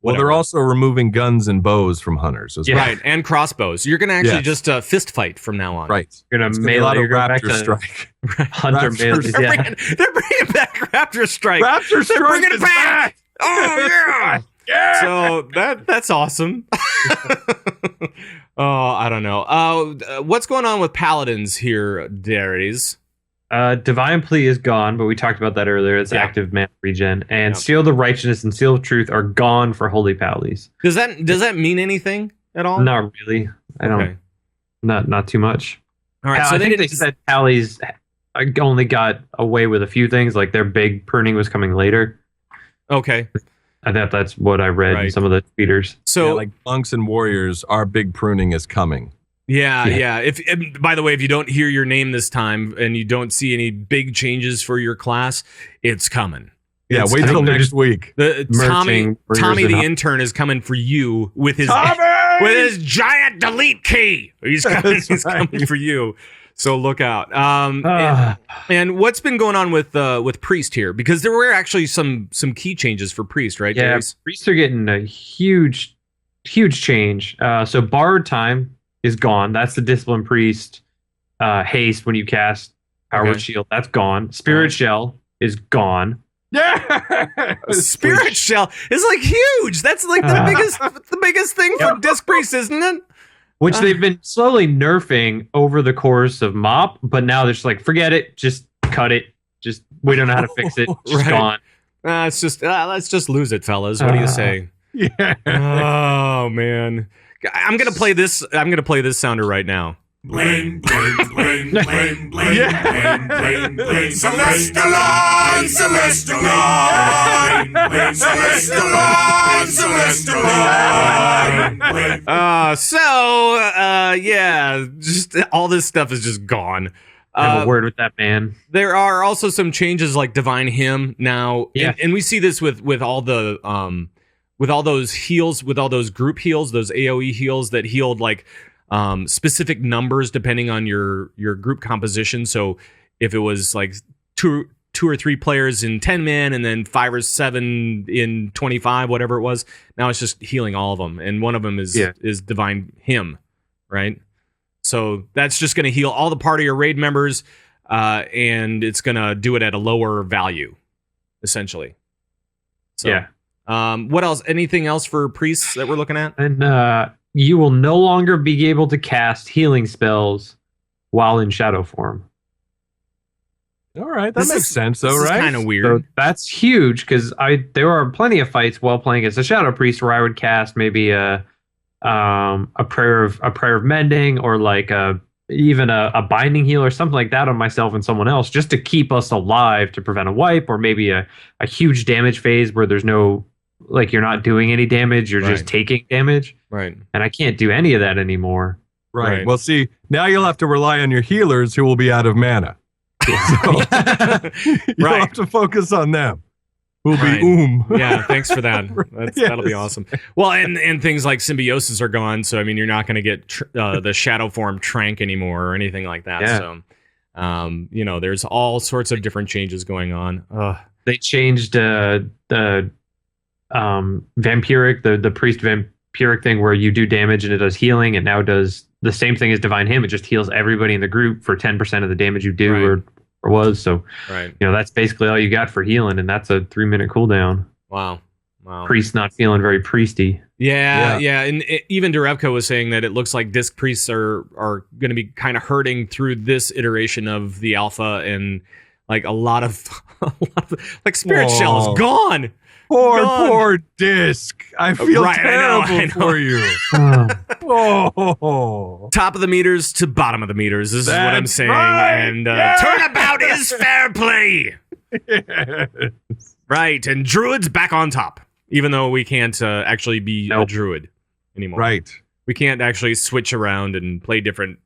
Well, they're also removing guns and bows from hunters as well. right, and crossbows. You're gonna actually just fist fight from now on. Right. You're gonna It's gonna be melee a lot of you're going back Raptor to Strike. Hunter Raptor melee. Strike. Yeah. They're bringing back Raptor Strike. Raptor Strike bringing it is back! Oh yeah. Yeah. So that's awesome. Oh, I don't know. What's going on with paladins here, Darius? Divine Plea is gone, but we talked about that earlier. It's active mana regen, and Seal of the Righteousness and Seal of Truth are gone for Holy Pallies. Does that mean anything at all? Not really. I don't. Okay. Not too much. All right. So I think they said Pallies only got away with a few things, like their big pruning was coming later. Okay. I thought that's what I read in some of the tweeters. So like monks and warriors, our big pruning is coming. Yeah. If by the way, if you don't hear your name this time and you don't see any big changes for your class, it's coming. Yeah, wait till next week. Tommy the and intern is coming for you with his giant delete key. He's coming for you. So look out. And what's been going on with Priest here? Because there were actually some key changes for Priest, right? Yeah, Darius? Priests are getting a huge change. So Bard time is gone. That's the Discipline Priest haste when you cast Power Shield. That's gone. Spirit Shell is gone. Yeah, Spirit Shell is like huge. That's like the biggest thing for Disc Priest, isn't it? Which they've been slowly nerfing over the course of MOP, but now they're just like, forget it, just cut it. Just we don't know how to fix it. Just gone. It's just let's just lose it, fellas. What do you say? Yeah. Oh man. I'm gonna play this sounder right now. Bling, bling, bling, bling, bling, Yeah. bling, bling, bling. Celestial line, celestial line, bling, celestial line, celestial line. Just all this stuff is just gone. I have a word with that man. There are also some changes like Divine Hymn now, Yeah. and we see this with all the with all those heals, with all those group heals, those AOE heals that healed like specific numbers depending on your group composition. So if it was like two or three players in 10 men and then 5 or 7 in 25, whatever it was, now it's just healing all of them, and one of them is Divine Hymn, right? So that's just going to heal all the party or raid members, and it's going to do it at a lower value, essentially. So, Yeah. What else? Anything else for priests that we're looking at? And you will no longer be able to cast healing spells while in shadow form. All right, that makes sense, though, right? Kind of weird. So that's huge because there are plenty of fights while playing as a shadow priest where I would cast maybe a prayer of mending, or like even a binding heal or something like that on myself and someone else, just to keep us alive to prevent a wipe, or maybe a huge damage phase where there's no, like, you're not doing any damage, you're just taking damage. Right. And I can't do any of that anymore. Right. Well, see, now you'll have to rely on your healers who will be out of mana. So you'll have to focus on them. Who'll be Yeah, thanks for that. That'll be awesome. Well, and things like symbiosis are gone, so I mean, you're not going to get the shadow form trank anymore or anything like that. Yeah. So, there's all sorts of different changes going on. They changed the vampiric, the priest vampiric thing where you do damage and it does healing, and now does the same thing as Divine Hymn. It just heals everybody in the group for 10% of the damage you do or was. So, that's basically all you got for healing, and that's a 3-minute cooldown. Wow. Priest not feeling very priesty. Yeah. And even Derevko was saying that it looks like disc priests are going to be kind of hurting through this iteration of the alpha, and like a lot of like Spirit Shell is gone. Poor disc. I feel terrible for you. Oh. Top of the meters to bottom of the meters. This is what I'm That's saying. right. And Yes. turnabout is fair play. Yes. Right. And druids back on top, even though we can't actually be a druid anymore. Right. We can't actually switch around and play different.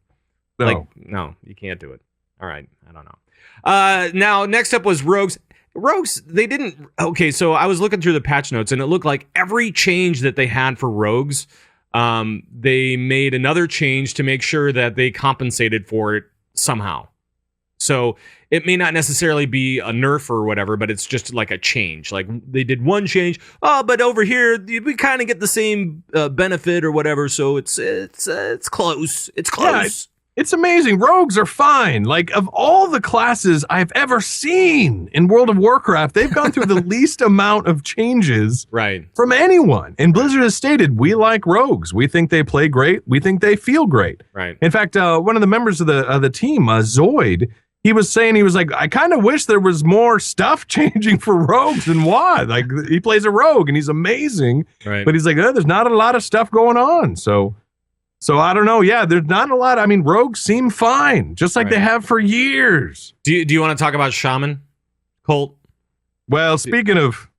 No. No, you can't do it. All right. I don't know. Now, next up was rogues. Rogues, they didn't. Okay, so I was looking through the patch notes, and it looked like every change that they had for rogues, they made another change to make sure that they compensated for it somehow. So it may not necessarily be a nerf or whatever, but it's just like a change. Like they did one change. Oh, but over here we kind of get the same benefit or whatever. So it's close. It's close. It's amazing. Rogues are fine. Like, of all the classes I've ever seen in World of Warcraft, they've gone through the least amount of changes from anyone. And Blizzard has stated, we like rogues. We think they play great. We think they feel great. Right. In fact, one of the members of the team, Zoid, he was saying, I kind of wish there was more stuff changing for rogues than WoD. Like, he plays a rogue, and he's amazing. Right. But he's like, there's not a lot of stuff going on. So I don't know. Yeah, there's not a lot. I mean, rogues seem fine, just like they have for years. Do you want to talk about shaman, Colt? Well, speaking of,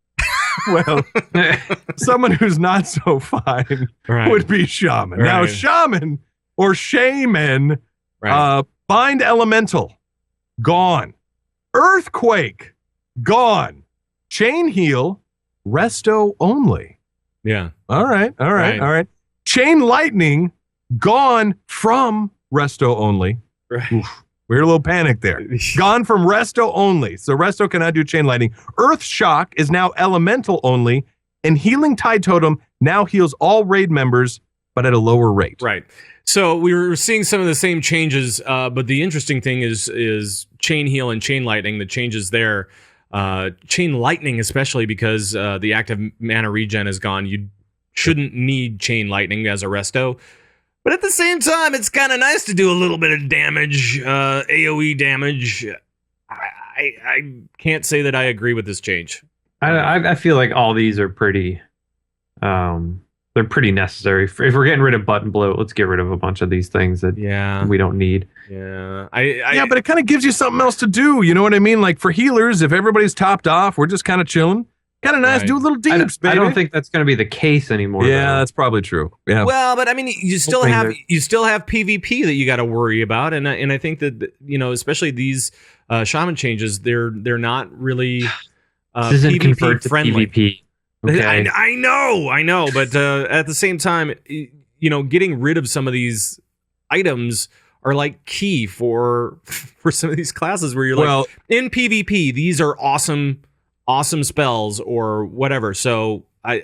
someone who's not so fine would be shaman. Now, shaman or shaman, bind elemental, gone. Earthquake, gone. Chain heal, resto only. Yeah. All right. Chain lightning, gone from resto only. Right. Oof, we heard a little panic there. Gone from resto only. So resto cannot do chain lightning. Earth shock is now elemental only, and healing tide totem now heals all raid members, but at a lower rate. Right. So we were seeing some of the same changes, but the interesting thing is chain heal and chain lightning. The changes there, chain lightning especially because the active mana regen is gone. You shouldn't need chain lightning as a resto. But at the same time, it's kind of nice to do a little bit of damage, AoE damage. I can't say that I agree with this change. I feel like all these are pretty, they're pretty necessary. If we're getting rid of button bloat, let's get rid of a bunch of these things that we don't need. Yeah, but it kind of gives you something else to do. You know what I mean? Like for healers, if everybody's topped off, we're just kind of chilling. Kind of nice, do a little deeps, baby. I don't think that's going to be the case anymore. Yeah, though. that's probably true. Yeah. Well, but I mean, you still have PvP that you got to worry about, and I think that especially these shaman changes, they're not really this isn't PvP friendly. PvP. Okay. I know, but at the same time, getting rid of some of these items are like key for some of these classes where you're like, in PvP, these are awesome spells or whatever. So I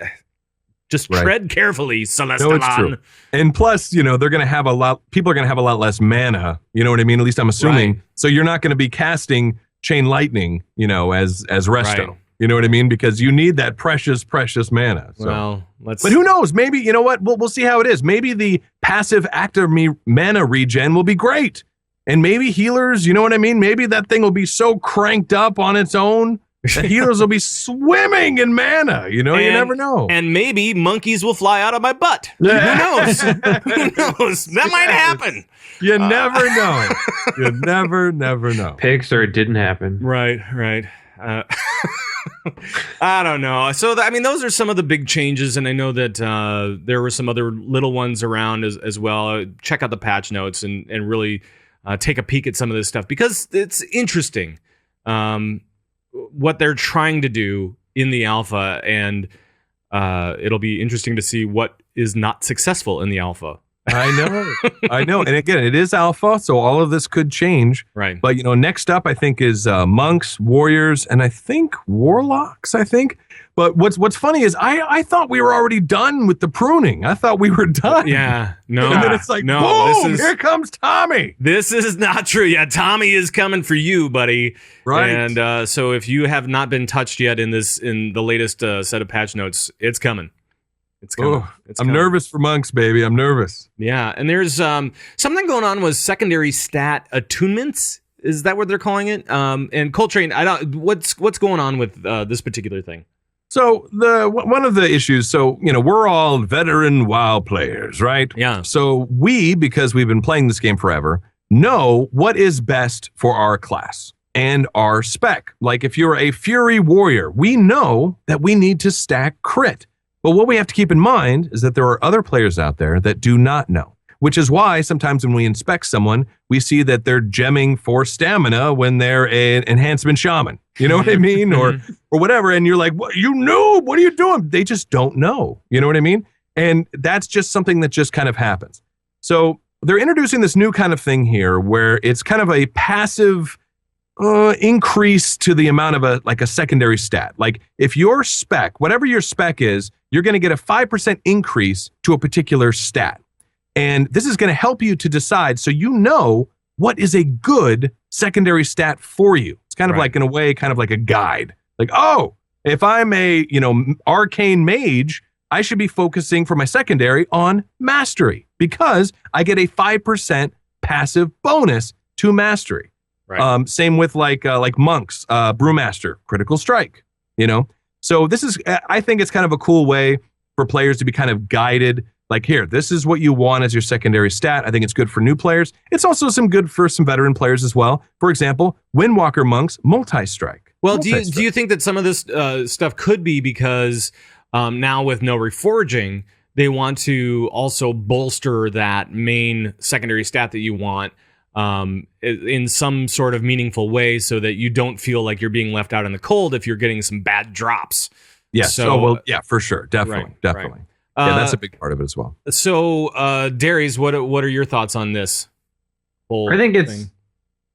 just tread carefully, Celestalon. No, it's true. And plus, they're going to have people are going to have a lot less mana. You know what I mean? At least I'm assuming. Right. So you're not going to be casting chain lightning, as resto. Right. You know what I mean? Because you need that precious mana. So. Well, but who knows? Maybe, you know what? We'll see how it is. Maybe the passive active mana regen will be great. And maybe healers, you know what I mean? Maybe that thing will be so cranked up on its own. The healers will be swimming in mana. You never know. And maybe monkeys will fly out of my butt. Who knows? Who knows? That might happen. You never know. You never know. Pixar, it didn't happen. Right. I don't know. So, those are some of the big changes, and I know that there were some other little ones around as well. Check out the patch notes and really take a peek at some of this stuff because it's interesting. What they're trying to do in the alpha, and it'll be interesting to see what is not successful in the alpha. I know. And again, it is alpha, so all of this could change. Right. But, next up, I think, is monks, warriors, and I think warlocks, But what's funny is I thought we were already done with the pruning. I thought we were done. Yeah, no. And then it's like, boom, here comes Tommy. This is not true. Yeah, Tommy is coming for you, buddy. Right. And so if you have not been touched yet in the latest set of patch notes, it's coming. It's coming. I'm nervous for monks, baby. I'm nervous. Yeah, and there's something going on with secondary stat attunements. Is that what they're calling it? And Coltrane, what's going on with this particular thing? So one of the issues, so, we're all veteran WoW players, right? Yeah. So because we've been playing this game forever, know what is best for our class and our spec. Like if you're a Fury Warrior, we know that we need to stack crit. But what we have to keep in mind is that there are other players out there that do not know, which is why sometimes when we inspect someone, we see that they're gemming for stamina when they're an enhancement shaman. You know what I mean? Or whatever. And you're like, what, you noob, what are you doing? They just don't know. You know what I mean? And that's just something that just kind of happens. So they're introducing this new kind of thing here where it's kind of a passive increase to the amount of a secondary stat. Like if your spec, whatever your spec is, you're going to get a 5% increase to a particular stat. And this is going to help you to decide so you know what is a good secondary stat for you. It's kind of like, in a way, kind of like a guide. Like, oh, if I'm a, arcane mage, I should be focusing for my secondary on mastery because I get a 5% passive bonus to mastery. Right. Same with like monks, brewmaster, critical strike, So this is, I think it's kind of a cool way for players to be kind of guided. Like, here, this is what you want as your secondary stat. I think it's good for new players. It's also good for some veteran players as well. For example, Windwalker monks, multi-strike. Well, do you think that some of this stuff could be because now with no reforging, they want to also bolster that main secondary stat that you want in some sort of meaningful way so that you don't feel like you're being left out in the cold if you're getting some bad drops? Yes. So, yeah, for sure. Definitely. Definitely. Right. Yeah, that's a big part of it as well. So, Darius, what are your thoughts on this whole I think thing?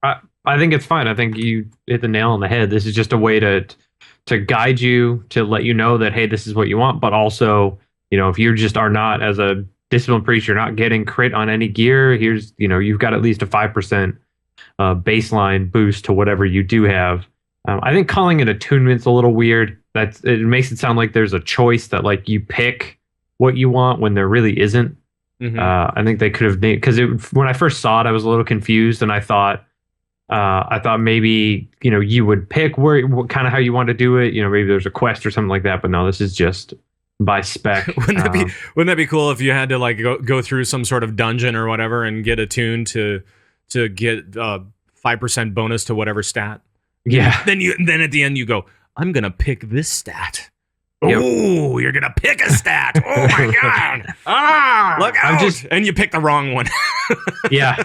I think it's fine. I think you hit the nail on the head. This is just a way to guide you, to let you know that, hey, this is what you want. But also, if you just are not, as a disciplined priest, you're not getting crit on any gear, here's, you've got at least a 5% baseline boost to whatever you do have. I think calling it attunement's a little weird. It makes it sound like there's a choice that like you pick what you want when there really isn't. Mm-hmm. I think they could have made, because when I first saw it, I was a little confused, and I thought maybe you would pick what kind of how you want to do it. Maybe there's a quest or something like that. But no, this is just by spec. Wouldn't that be cool if you had to like go through some sort of dungeon or whatever and get attuned to get 5% bonus to whatever stat? Yeah. Then at the end you go, I'm gonna pick this stat. Yep. Oh, you're gonna pick a stat. Oh my god! Look out! And you pick the wrong one. Yeah.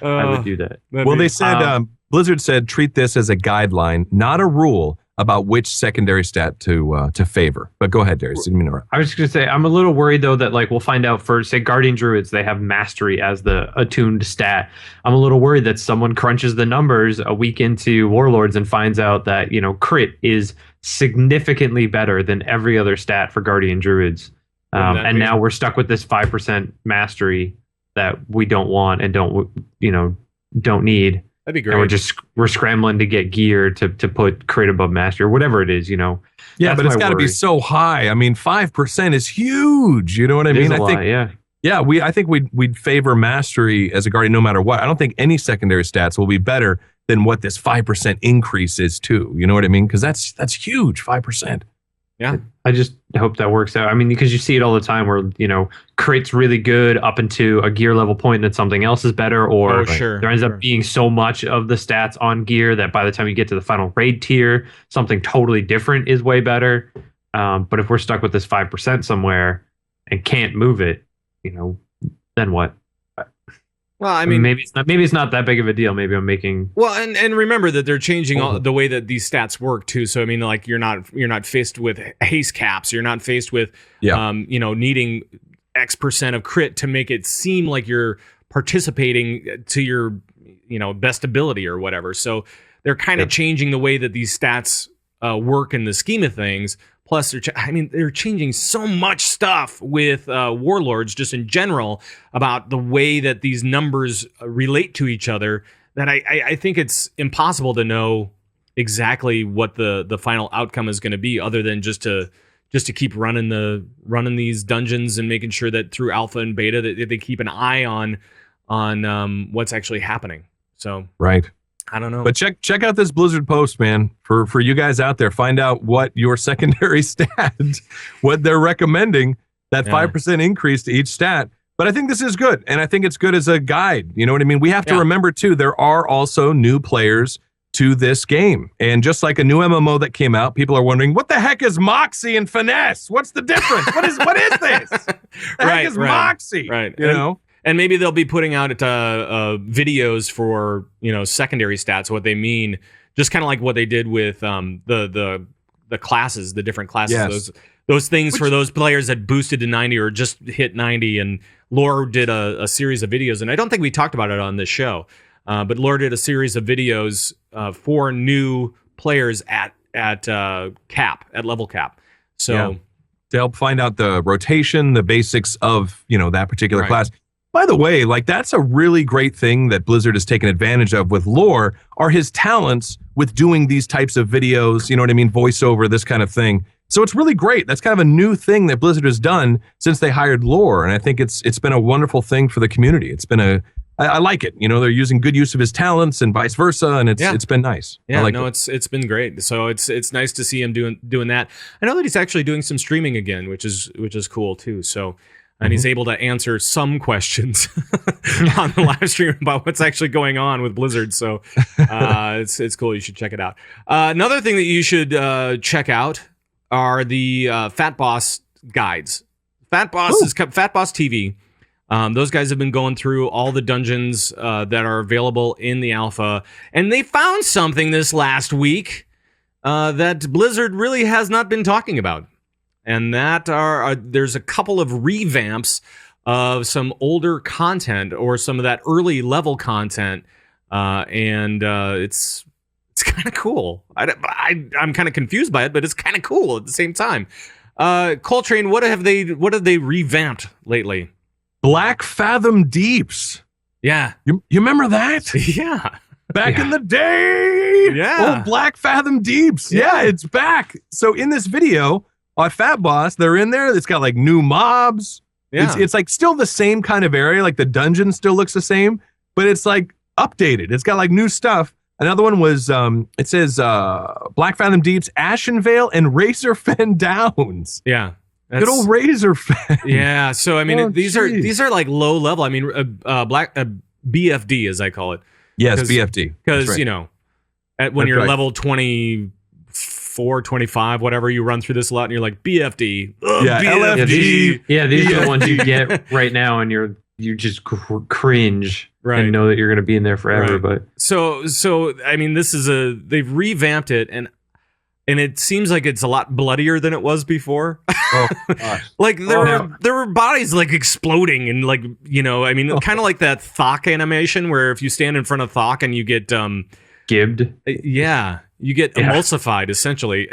I would do that. Well, they said Blizzard said treat this as a guideline, not a rule about which secondary stat to favor. But go ahead, Darius. I was just gonna say I'm a little worried though that like we'll find out for say Guardian Druids they have mastery as the attuned stat. I'm a little worried that someone crunches the numbers a week into Warlords and finds out that crit is significantly better than every other stat for Guardian Druids, and now we're stuck with this 5% mastery that we don't want and don't need. That'd be great. And we're scrambling to get gear to put crit above mastery or whatever it is, Yeah, but it's got to be so high. I mean, 5% is huge. You know what I mean? I think we'd favor mastery as a guardian no matter what. I don't think any secondary stats will be better than what this 5% increase is too. You know what I mean? Because that's huge, 5%. Yeah. I just hope that works out. I mean, because you see it all the time where, crit's really good up into a gear level point that something else is better, or there ends up being so much of the stats on gear that by the time you get to the final raid tier, something totally different is way better. But if we're stuck with this 5% somewhere and can't move it, then what? Well, I mean, maybe it's not that big of a deal. Maybe I'm making and remember that they're changing the way that these stats work too. So I mean, like you're not faced with haste caps. You're not faced with needing X% of crit to make it seem like you're participating to your best ability or whatever. So they're kind of changing the way that these stats work in the scheme of things. Plus, they're changing so much stuff with Warlords just in general about the way that these numbers relate to each other that I think it's impossible to know exactly what the final outcome is going to be, other than just to keep running these dungeons and making sure that through alpha and beta that they keep an eye on what's actually happening. So right. I don't know. But check out this Blizzard post, man, for you guys out there. Find out what your secondary stat, what they're recommending, that 5% increase to each stat. But I think this is good, and I think it's good as a guide. You know what I mean? We have to remember, too, there are also new players to this game. And just like a new MMO that came out, people are wondering, what the heck is Moxie and Finesse? What's the difference? what is this? The heck is Moxie? Right. You know? And maybe they'll be putting out videos for, secondary stats, what they mean, just kind of like what they did with the classes, the different classes. Yes. Those things for those players that boosted to 90 or just hit 90. And Lore did a series of videos, and I don't think we talked about it on this show, but Lore did a series of videos for new players at level cap. So to help find out the rotation, the basics of that particular class. By the way, like that's a really great thing that Blizzard has taken advantage of with Lore are his talents with doing these types of videos, you know what I mean, voiceover, this kind of thing. So it's really great. That's kind of a new thing that Blizzard has done since they hired Lore, and I think it's been a wonderful thing for the community. It's been I like it. They're using good use of his talents and vice versa, and it's been nice. Yeah, I like it's been great. So it's nice to see him doing that. I know that he's actually doing some streaming again, which is cool too. So. And he's able to answer some questions on the live stream about what's actually going on with Blizzard. So it's cool. You should check it out. Another thing that you should check out are the Fat Boss guides. Fat Boss Fat Boss TV. Those guys have been going through all the dungeons that are available in the alpha, and they found something this last week that Blizzard really has not been talking about. And that there's a couple of revamps of some older content or some of that early level content, and it's kind of cool. I'm kind of confused by it, but it's kind of cool at the same time. Coltrane, what have they revamped lately? Black Fathom Deeps. Yeah, you remember that? Yeah. Back in the day. Yeah. Oh, Black Fathom Deeps. Yeah, it's back. So in this video. On Fat Boss, they're in there. It's got like new mobs. Yeah. It's like still the same kind of area. Like the dungeon still looks the same, but it's like updated. It's got like new stuff. Another one was it says Black Fathom Deeps, Ashenvale, and Razorfen Downs. Yeah. Good old Razorfen. Yeah. So I mean, these are like low level. I mean, BFD as I call it. Yes, BFD. Because right. When you're level 24, 25, whatever, you run through this a lot and you're like BFD. LFG. These are the ones you get right now, and you just cringe and know that you're going to be in there forever. Right. But so I mean, they've revamped it, and it seems like it's a lot bloodier than it was before. Oh gosh. Like there were bodies like exploding and like I mean, kind of like that Thok animation where if you stand in front of Thok and you get gibbed. Yeah. You get emulsified, essentially.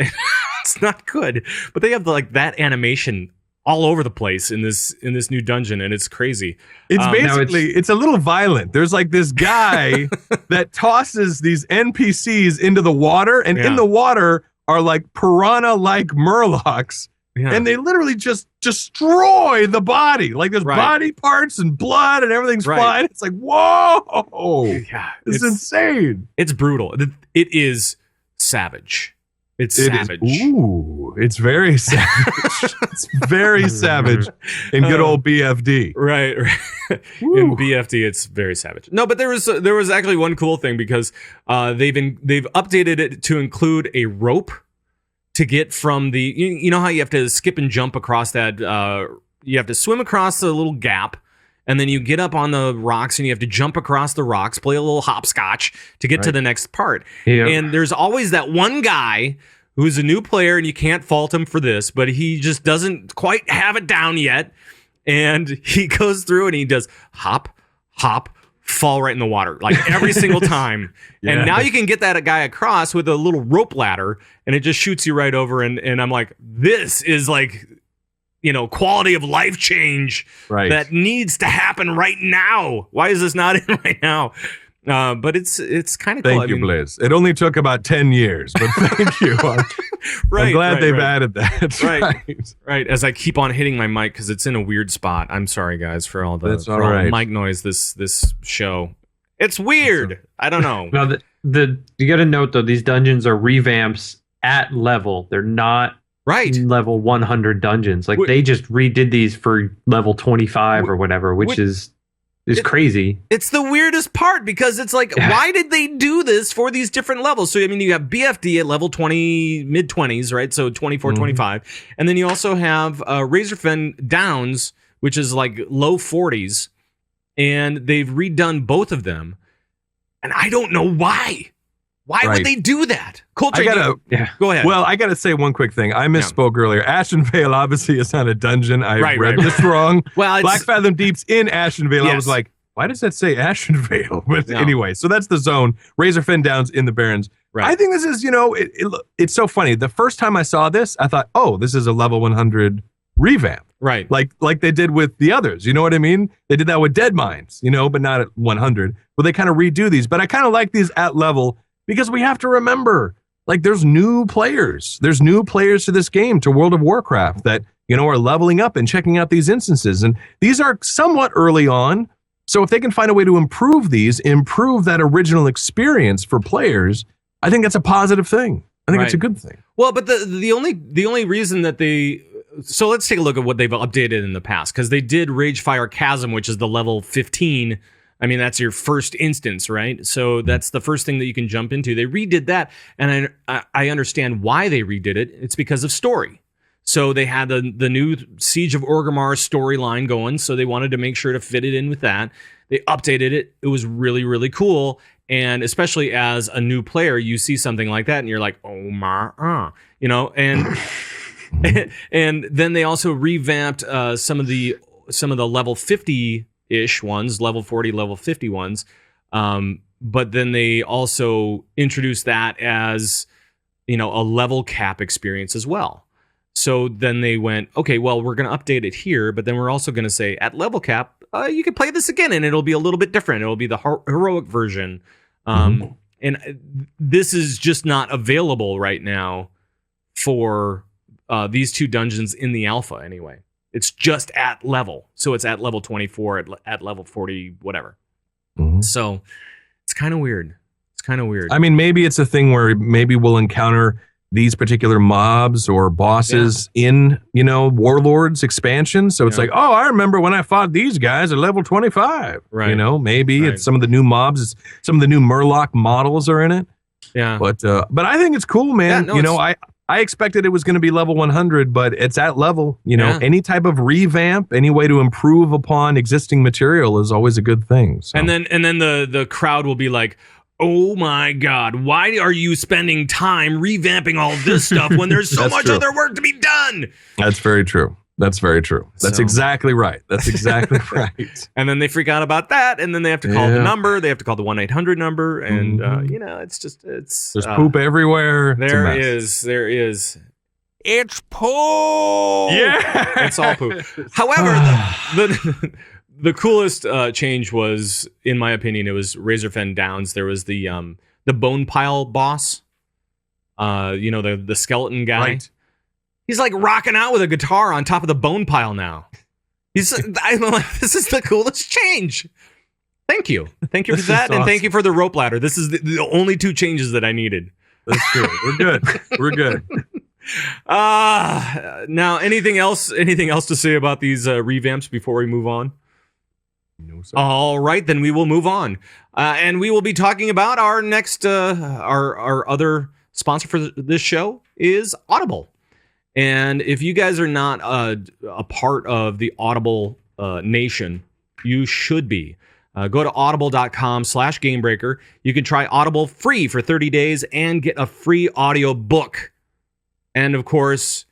It's not good, but they have like that animation all over the place in this new dungeon, and it's crazy. It's basically it's a little violent. There's like this guy that tosses these NPCs into the water, and in the water are like piranha-like murlocs, and they literally just destroy the body. Like there's body parts and blood and everything's flying. It's like whoa, it's insane. It's brutal. It is. Savage. It's savage. Ooh, it's very savage. It's very savage in good old BFD. Right. In BFD, it's very savage. No, but there was actually one cool thing because they've updated it to include a rope to get from the you know how you have to skip and jump across that you have to swim across the little gap. And then you get up on the rocks and you have to jump across the rocks, play a little hopscotch to get to the next part. Yep. And there's always that one guy who's a new player, and you can't fault him for this, but he just doesn't quite have it down yet. And he goes through and he does hop, hop, fall right in the water, like every single time. And now you can get that guy across with a little rope ladder, and it just shoots you right over. And I'm like, this is like... quality of life change that needs to happen right now. Why is this not in right now? But it's kind of cool. Thank you, Blizz. It only took about 10 years, but thank you. I'm glad they've added that. Right. As I keep on hitting my mic because it's in a weird spot. I'm sorry, guys, for all the mic noise this show. It's weird. I don't know. You got to note though, these dungeons are revamps at level. They're not level 100 dungeons. Like they just redid these for level 25 or whatever, which is crazy. It's the weirdest part because it's like, why did they do this for these different levels? So, I mean, you have BFD at level 20, mid 20s, right? So 24, 25. And then you also have Razorfen Downs, which is like low 40s. And they've redone both of them. And I don't know why. Why would they do that? Coltrane, go ahead. Well, I got to say one quick thing. I misspoke earlier. Ashen Vale obviously is not a dungeon. I read this wrong. Well, Black Fathom Deep's in Ashen Vale. Yes. I was like, why does that say Ashen Vale? But anyway, so that's the zone. Razorfen Downs in the Barrens. Right. I think this is, it's so funny. The first time I saw this, I thought, oh, this is a level 100 revamp. Right. Like they did with the others. You know what I mean? They did that with Dead Mines, but not at 100. But they kind of redo these. But I kind of like these at level because we have to remember, like, there's new players. There's new players to this game, to World of Warcraft, that, are leveling up and checking out these instances. And these are somewhat early on. So if they can find a way to improve that original experience for players, I think that's a positive thing. I think it's a good thing. Well, but the only reason that so let's take a look at what they've updated in the past, because they did Ragefire Chasm, which is the level 15. I mean, that's your first instance, right? So that's the first thing that you can jump into. They redid that, and I understand why they redid it. It's because of story. So they had the new Siege of Orgrimmar storyline going, so they wanted to make sure to fit it in with that. They updated it. It was really, really cool. And especially as a new player, you see something like that, and you're like, oh my, and and then they also revamped some of the level 50-ish ones, level 40, level 50 ones. But then they also introduced that as, a level cap experience as well. So then they went, okay, well, we're going to update it here, but then we're also going to say at level cap, you can play this again, and it'll be a little bit different. It'll be the heroic version. And this is just not available right now for these two dungeons in the alpha anyway. It's just at level. So it's at level 24, at level 40, whatever. So it's kind of weird. I mean, maybe it's a thing where maybe we'll encounter these particular mobs or bosses in, Warlords expansion. So it's like, oh, I remember when I fought these guys at level 25. Right. Maybe it's some of the new mobs, some of the new Murloc models are in it. Yeah. But I think it's cool, man. Yeah, no, I expected it was going to be level 100, but it's at level. Any type of revamp, any way to improve upon existing material is always a good thing. So. And then the crowd will be like, oh my God, why are you spending time revamping all this stuff when there's so much other work to be done? That's very true. That's exactly right. That's exactly right. And then they freak out about that, and then they have to call the number. They have to call the 1-800 number, and there's poop everywhere. There is. It's poop. Yeah, it's all poop. However, the coolest change was, in my opinion, it was Razorfen Downs. There was the bone pile boss. The skeleton guy. Right. He's like rocking out with a guitar on top of the bone pile now. I'm like, this is the coolest change. Thank you for that, awesome. And thank you for the rope ladder. This is the only two changes that I needed. That's good. We're good. Now, anything else to say about these revamps before we move on? No, sir. All right, then we will move on, and we will be talking about our next, our other sponsor for this show is Audible. And if you guys are not a part of the Audible nation, you should be. Go to audible.com/gamebreaker. You can try Audible free for 30 days and get a free audio book. And of course,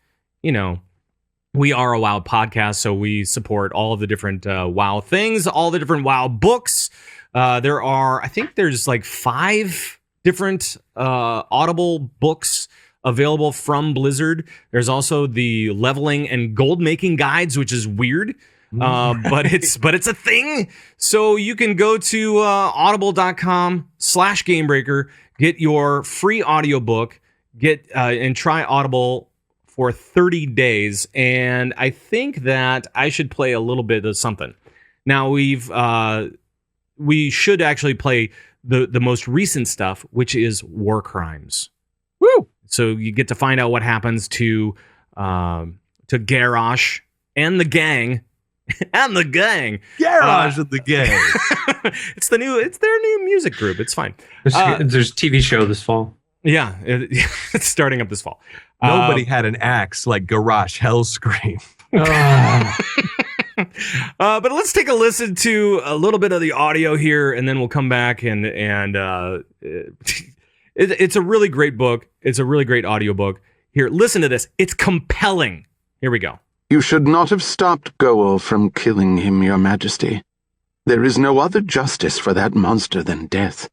we are a WoW podcast, so we support all of the different WoW things, all the different WoW books. I think there's like 5 different Audible books available from Blizzard. There's also the leveling and gold making guides, which is weird, but it's a thing. So you can go to audible.com/gamebreaker, get your free audiobook, and try Audible for 30 days. And I think that I should play a little bit of something. Now we should actually play the most recent stuff, which is war crimes. Woo! So you get to find out what happens to Garrosh and the gang. And the gang. Garage and the gang. It's their new music group. It's fine. There's a TV show this fall. Yeah, it's starting up this fall. Nobody had an axe like Garage Hellscream. But let's take a listen to a little bit of the audio here, and then we'll come back and it's a really great book. It's a really great audiobook. Here, listen to this. It's compelling. Here we go. You should not have stopped Goel from killing him, Your Majesty. There is no other justice for that monster than death,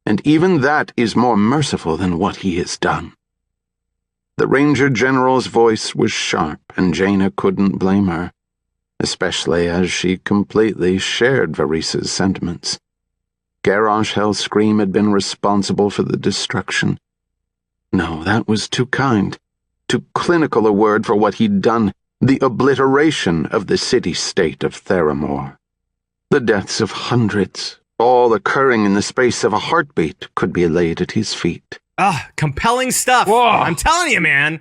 and even that is more merciful than what he has done. The Ranger General's voice was sharp, and Jaina couldn't blame her, especially as she completely shared Varisa's sentiments. Garrosh Hellscream had been responsible for the destruction. No, that was too kind, too clinical a word for what he'd done. The obliteration of the city-state of Theramore. The deaths of hundreds, all occurring in the space of a heartbeat, could be laid at his feet. Compelling stuff. Whoa. I'm telling you, man.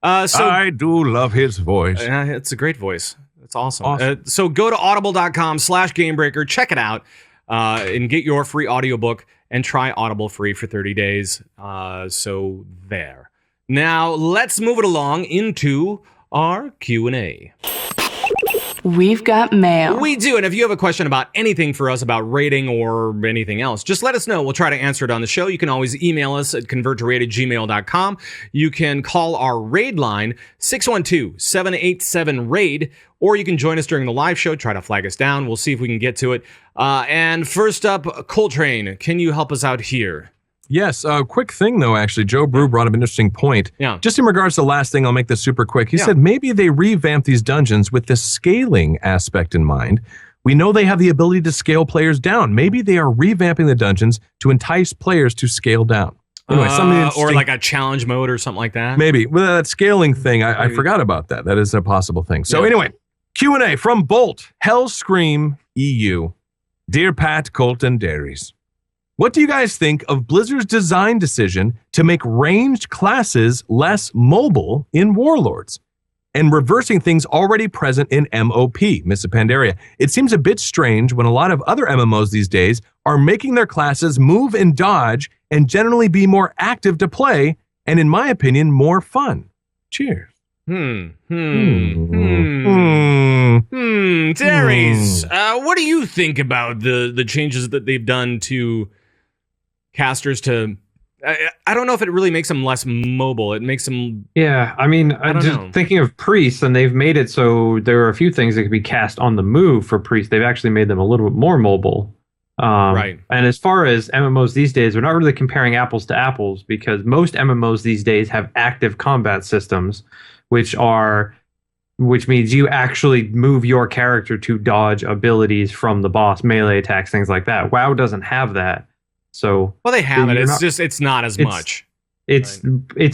I do love his voice. It's a great voice. It's awesome. So go to audible.com/gamebreaker, check it out, and get your free audiobook and try Audible free for 30 days. So there. Now, let's move it along into our Q&A. We've got mail. We do, and if you have a question about anything for us about raiding or anything else, just let us know. We'll try to answer it on the show. You can always email us at converttoraid@gmail.com. You can call our raid line, 612-787-RAID, or you can join us during the live show. Try to flag us down. We'll see if we can get to it. And first up, Coltrane, can you help us out here? Yes, quick thing though, actually. Joe Brew brought up an interesting point. Yeah. Just in regards to the last thing, I'll make this super quick. He Yeah. said maybe they revamped these dungeons with the scaling aspect in mind. We know they have the ability to scale players down. Maybe they are revamping the dungeons to entice players to scale down. Anyway, or like a challenge mode or something like that. Maybe. Well, that scaling thing, I forgot about that. That is a possible thing. So anyway, Q&A from Bolt, Hellscream EU. Dear Pat, Colt, and Darius. What do you guys think of Blizzard's design decision to make ranged classes less mobile in Warlords and reversing things already present in MOP, Mists of Pandaria? It seems a bit strange when a lot of other MMOs these days are making their classes move and dodge and generally be more active to play and, in my opinion, more fun. Cheers. Darius, what do you think about the changes that they've done to casters to I don't know if it really makes them less mobile. It makes them I mean, I'm just thinking of priests, and they've made it so there are a few things that can be cast on the move for priests. They've actually made them a little bit more mobile. Right. And as far as MMOs these days, we're not really comparing apples to apples because most MMOs these days have active combat systems, which means you actually move your character to dodge abilities from the boss, melee attacks, things like that. WoW doesn't have that. So they have it. It's not as much. It's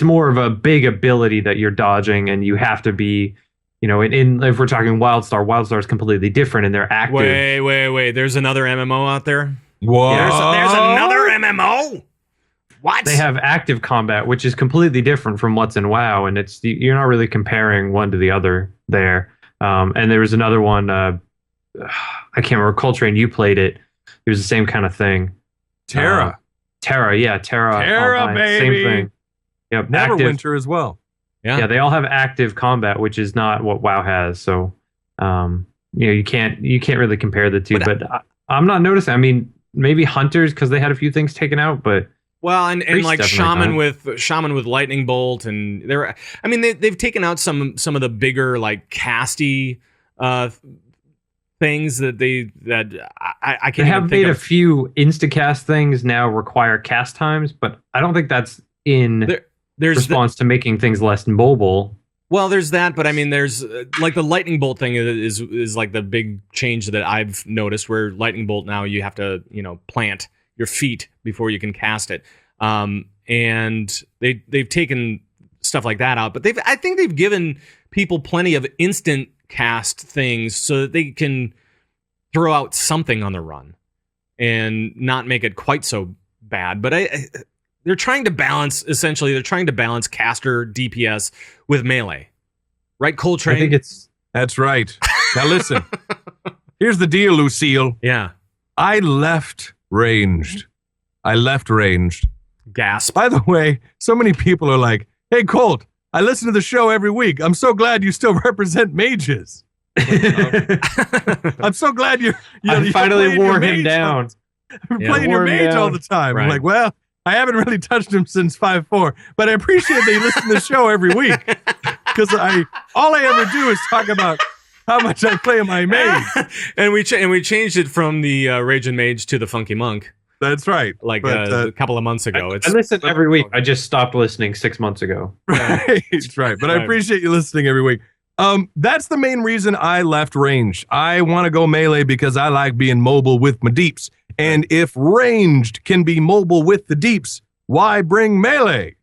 more of a big ability that you're dodging, and you have to be, if we're talking WildStar is completely different, and they're active. Wait. There's another MMO out there. Whoa. There's another MMO. What? They have active combat, which is completely different from what's in WoW, and you're not really comparing one to the other there. And there was another one. I can't remember. Coltrane, you played it. It was the same kind of thing. Terra, online, baby. Same thing. Yep. Neverwinter as well. Yeah, they all have active combat, which is not what WoW has. So, you can't really compare the two. But I'm not noticing. I mean, maybe hunters because they had a few things taken out, but and like shaman with lightning bolt, and they've taken out some of the bigger like casty things that I can't. They have made a few instacast things now require cast times, but I don't think that's in response to making things less mobile. Well, there's that, but I mean, there's like the lightning bolt thing is like the big change that I've noticed. Where lightning bolt now you have to plant your feet before you can cast it, and they've taken stuff like that out. But I think they've given people plenty of instant cast things so that they can throw out something on the run. and not make it quite so bad. But they're trying to balance, essentially, caster DPS with melee. Right, Coltrane? I think it's... That's right. Now listen, here's the deal, Lucille. Yeah. I left ranged. Gasp. By the way, so many people are like, hey, Colt, I listen to the show every week. I'm so glad you still represent mages. I'm so glad you finally wore him down. You're playing your mage all the time. Right. I'm like, well, I haven't really touched him since 5.4, but I appreciate that you listen to the show every week, because all I ever do is talk about how much I play my mage. And we changed it from the Raging Mage to the Funky Monk. That's right. Like a couple of months ago. I listen every week. I just stopped listening 6 months ago. Right. But I appreciate you listening every week. That's the main reason I left range. I want to go melee because I like being mobile with my deeps. And if ranged can be mobile with the deeps, why bring melee?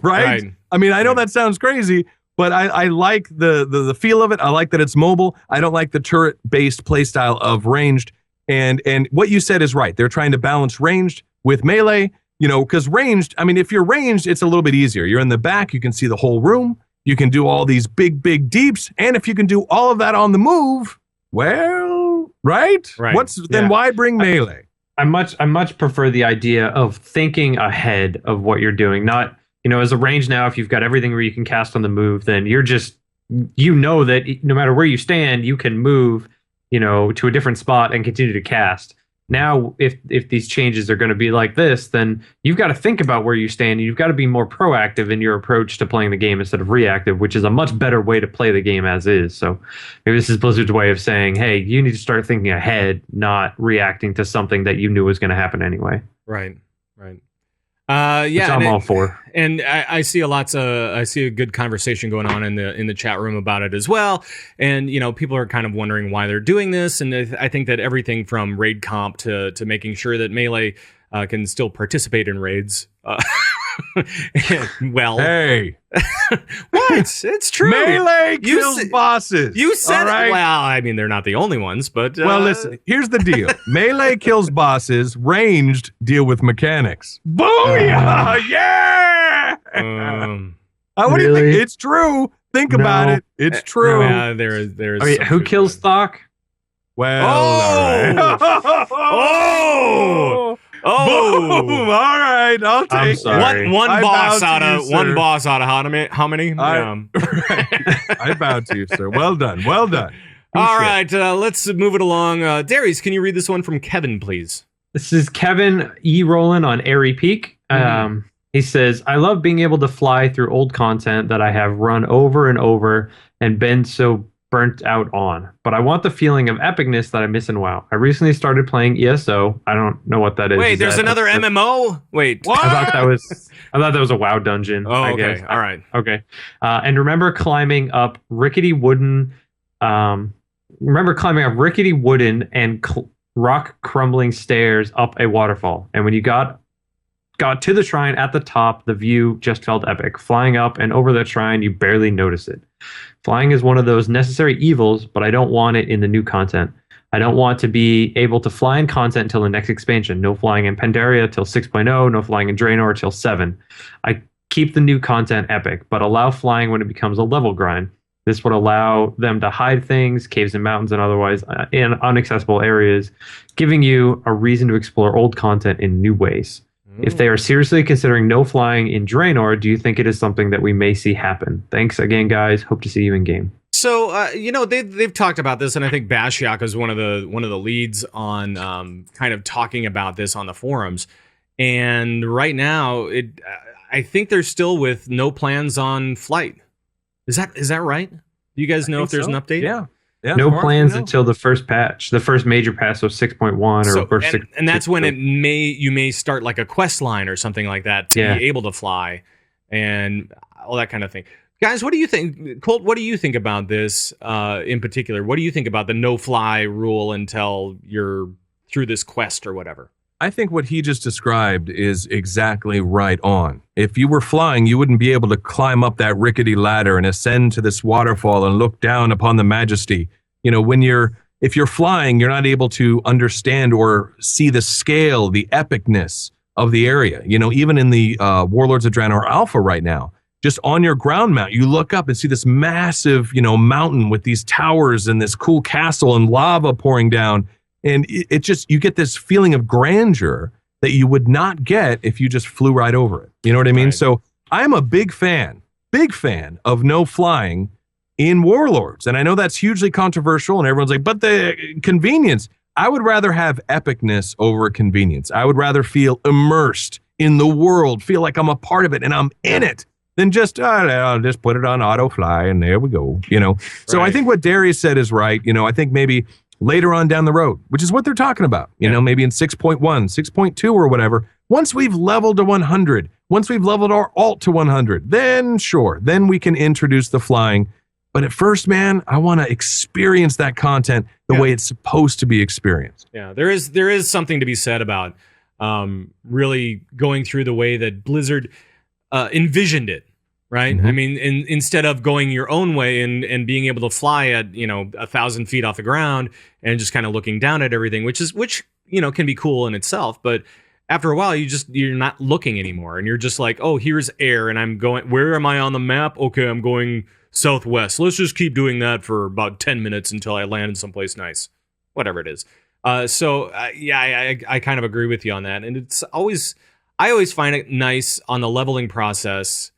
Right? I mean, I know that sounds crazy, but I like the feel of it. I like that it's mobile. I don't like the turret-based playstyle of ranged. And what you said is right. They're trying to balance ranged with melee, because ranged, I mean, if you're ranged, it's a little bit easier. You're in the back. You can see the whole room. You can do all these big deeps. And if you can do all of that on the move, well, right? Then why bring melee? I much prefer the idea of thinking ahead of what you're doing. Not, as a range now, if you've got everything where you can cast on the move, then you're just, that no matter where you stand, you can move, to a different spot and continue to cast. Now, if these changes are going to be like this, then you've got to think about where you stand. And you've got to be more proactive in your approach to playing the game instead of reactive, which is a much better way to play the game as is. So maybe this is Blizzard's way of saying, hey, you need to start thinking ahead, not reacting to something that you knew was going to happen anyway. Right. Which I'm all for. And I see a good conversation going on in the chat room about it as well. And people are kind of wondering why they're doing this. And I think that everything from raid comp to making sure that melee can still participate in raids. Well, hey, what? It's true. Melee kills bosses. You said right? it. Well, I mean, they're not the only ones, but well, listen. Here's the deal: melee kills bosses. Ranged deal with mechanics. Booyah! Yeah. What do you think? It's true. Think about it. It's true. Yeah, there's. Who kills Thok? Well, all right. Boom! All right, I'll take it. One boss out of how many? I bow to you, sir. Well done. All right, let's move it along. Darius, can you read this one from Kevin, please? This is Kevin E. Rowland on Airy Peak. He says, I love being able to fly through old content that I have run over and over and been so burnt out on, but I want the feeling of epicness that I miss in WoW. I recently started playing ESO. I don't know what that is. Wait, there's another MMO? Wait, what? I thought that was a WoW dungeon. Oh, okay. I guess. All right. Okay. And remember climbing up rickety wooden and rock crumbling stairs up a waterfall. And when you got to the shrine at the top, the view just felt epic. Flying up and over that shrine, you barely notice it. Flying is one of those necessary evils, but I don't want it in the new content. I don't want to be able to fly in content until the next expansion. No flying in Pandaria till 6.0, no flying in Draenor till 7. I keep the new content epic, but allow flying when it becomes a level grind. This would allow them to hide things, caves and mountains and otherwise in inaccessible areas, giving you a reason to explore old content in new ways. If they are seriously considering no flying in Draenor, do you think it is something that we may see happen? Thanks again, guys. Hope to see you in game. So they've talked about this, and I think Bashiak is one of the leads on kind of talking about this on the forums. And right now, I think they're still with no plans on flight. Is that right? Do you guys know if there's an update? Yeah. No plans until the first patch, the first major patch of 6.1 or 6. And that's when you may start like a quest line or something like that to be able to fly and all that kind of thing. Guys, what do you think? Colt, what do you think about this in particular? What do you think about the no fly rule until you're through this quest or whatever? I think what he just described is exactly right on. If you were flying, you wouldn't be able to climb up that rickety ladder and ascend to this waterfall and look down upon the majesty. When you're if you're flying, you're not able to understand or see the scale, the epicness of the area. Even in the Warlords of Draenor Alpha right now, just on your ground mount, you look up and see this massive, mountain with these towers and this cool castle and lava pouring down. And it just, you get this feeling of grandeur that you would not get if you just flew right over it. You know what I mean? Right. So I'm a big fan of no flying in Warlords. And I know that's hugely controversial and everyone's like, but the convenience, I would rather have epicness over convenience. I would rather feel immersed in the world, feel like I'm a part of it and I'm in it, than just, I'll just put it on auto fly and there we go, So I think what Darius said is right. I think maybe later on down the road, which is what they're talking about, maybe in 6.1, 6.2 or whatever, once we've leveled to 100, once we've leveled our alt to 100, then sure, then we can introduce the flying. But at first, man, I want to experience that content the way it's supposed to be experienced. Yeah, there is something to be said about really going through the way that Blizzard envisioned it, right? Mm-hmm. I mean, instead of going your own way and being able to fly at 1,000 feet off the ground and just kind of looking down at everything, which can be cool in itself, but after a while you're not looking anymore, and you're just like, oh, here's air, and I'm going. Where am I on the map? Okay, I'm going southwest. Let's just keep doing that for about 10 minutes until I land someplace nice, whatever it is. I kind of agree with you on that, and I always find it nice on the leveling process,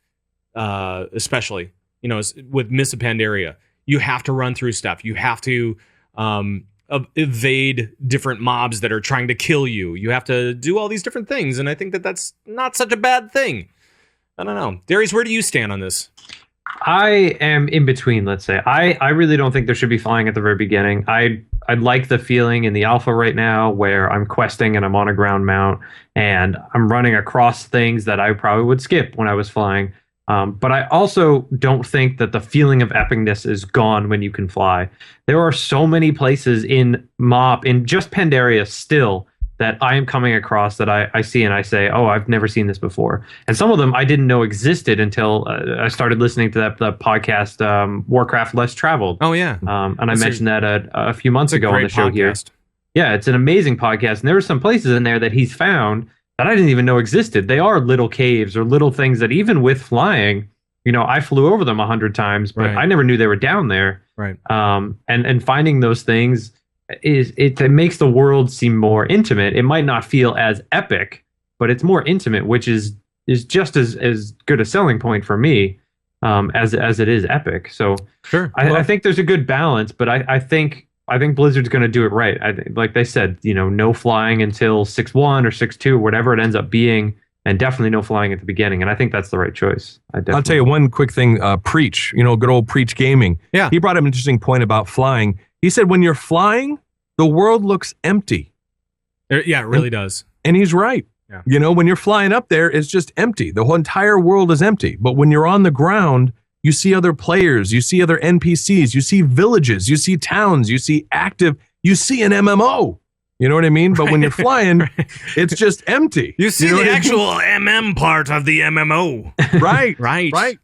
especially with Mists of Pandaria. You have to run through stuff. You have to evade different mobs that are trying to kill you. You have to do all these different things, and I think that's not such a bad thing. I don't know, Darius, where do you stand on this? I am in between, let's say. I really don't think there should be flying at the very beginning. I like the feeling in the alpha right now where I'm questing and I'm on a ground mount and I'm running across things that I probably would skip when I was flying. But I also don't think that the feeling of epicness is gone when you can fly. There are so many places in just Pandaria still that I am coming across that I see and I say, oh, I've never seen this before. And some of them I didn't know existed until I started listening to the podcast, Warcraft Less Traveled. Oh, yeah. And I mentioned that a few months ago on the show here. Yeah, it's an amazing podcast. And there were some places in there that he's found that I didn't even know existed. They are little caves or little things that even with flying, I flew over them 100 times, but I never knew they were down there. Right. And finding those things, it makes the world seem more intimate. It might not feel as epic, but it's more intimate, which is just as good a selling point for me as it is epic. So sure, I think there's a good balance, but I think Blizzard's going to do it right. I think, like they said, no flying until 6.1 or 6.2 or whatever it ends up being, and definitely no flying at the beginning. And I think that's the right choice. I'll tell you one quick thing. Preach, good old Preach Gaming. Yeah, he brought up an interesting point about flying. He said, when you're flying, the world looks empty. Yeah, it really does. And he's right. Yeah. When you're flying up there, it's just empty. The whole entire world is empty. But when you're on the ground, you see other players, you see other NPCs, you see villages, you see towns, you see you see an MMO. You know what I mean? But when you're flying, it's just empty. You see the actual MM part of the MMO. Right. Right.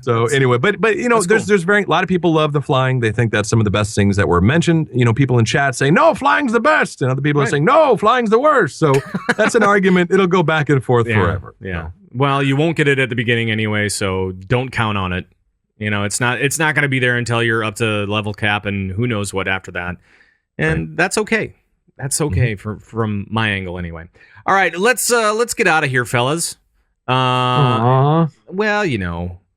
So anyway, but there's a lot of people love the flying. They think that's some of the best things that were mentioned. People in chat say, no, flying's the best. And other people are saying, no, flying's the worst. So that's an argument. It'll go back and forth forever. Yeah. So. Well, you won't get it at the beginning anyway, so don't count on it. It's not going to be there until you're up to level cap and who knows what after that. And that's okay. That's okay from my angle anyway. All right, let's get out of here, fellas. Well,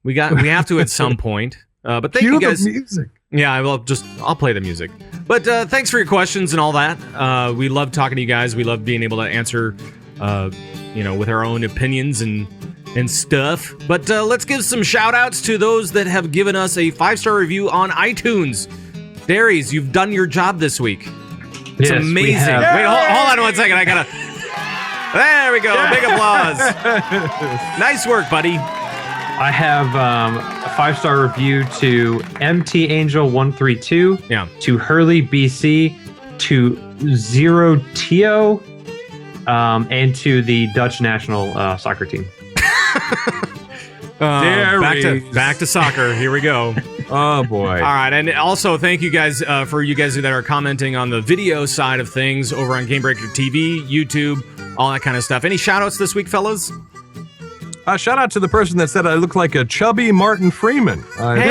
we have to at some point. But thank you guys. The music. Yeah, I'll play the music. But thanks for your questions and all that. We love talking to you guys. We love being able to answer, with our own opinions and stuff. But let's give some shout outs to those that have given us a 5-star review on iTunes. Darius, you've done your job this week. It's amazing. Wait, hold on 1 second. I gotta. There we go. Big applause. Nice work, buddy. I have a 5-star review to MT Angel 132. Yeah. To Hurley BC, to Zero Tio, and to the Dutch national soccer team. Back to soccer. Here we go. Oh boy. All right, and also thank you guys for you guys that are commenting on the video side of things over on Gamebreaker TV, YouTube, all that kind of stuff. Any shout-outs this week, fellas? Shout out to the person that said I look like a chubby Martin Freeman. Thank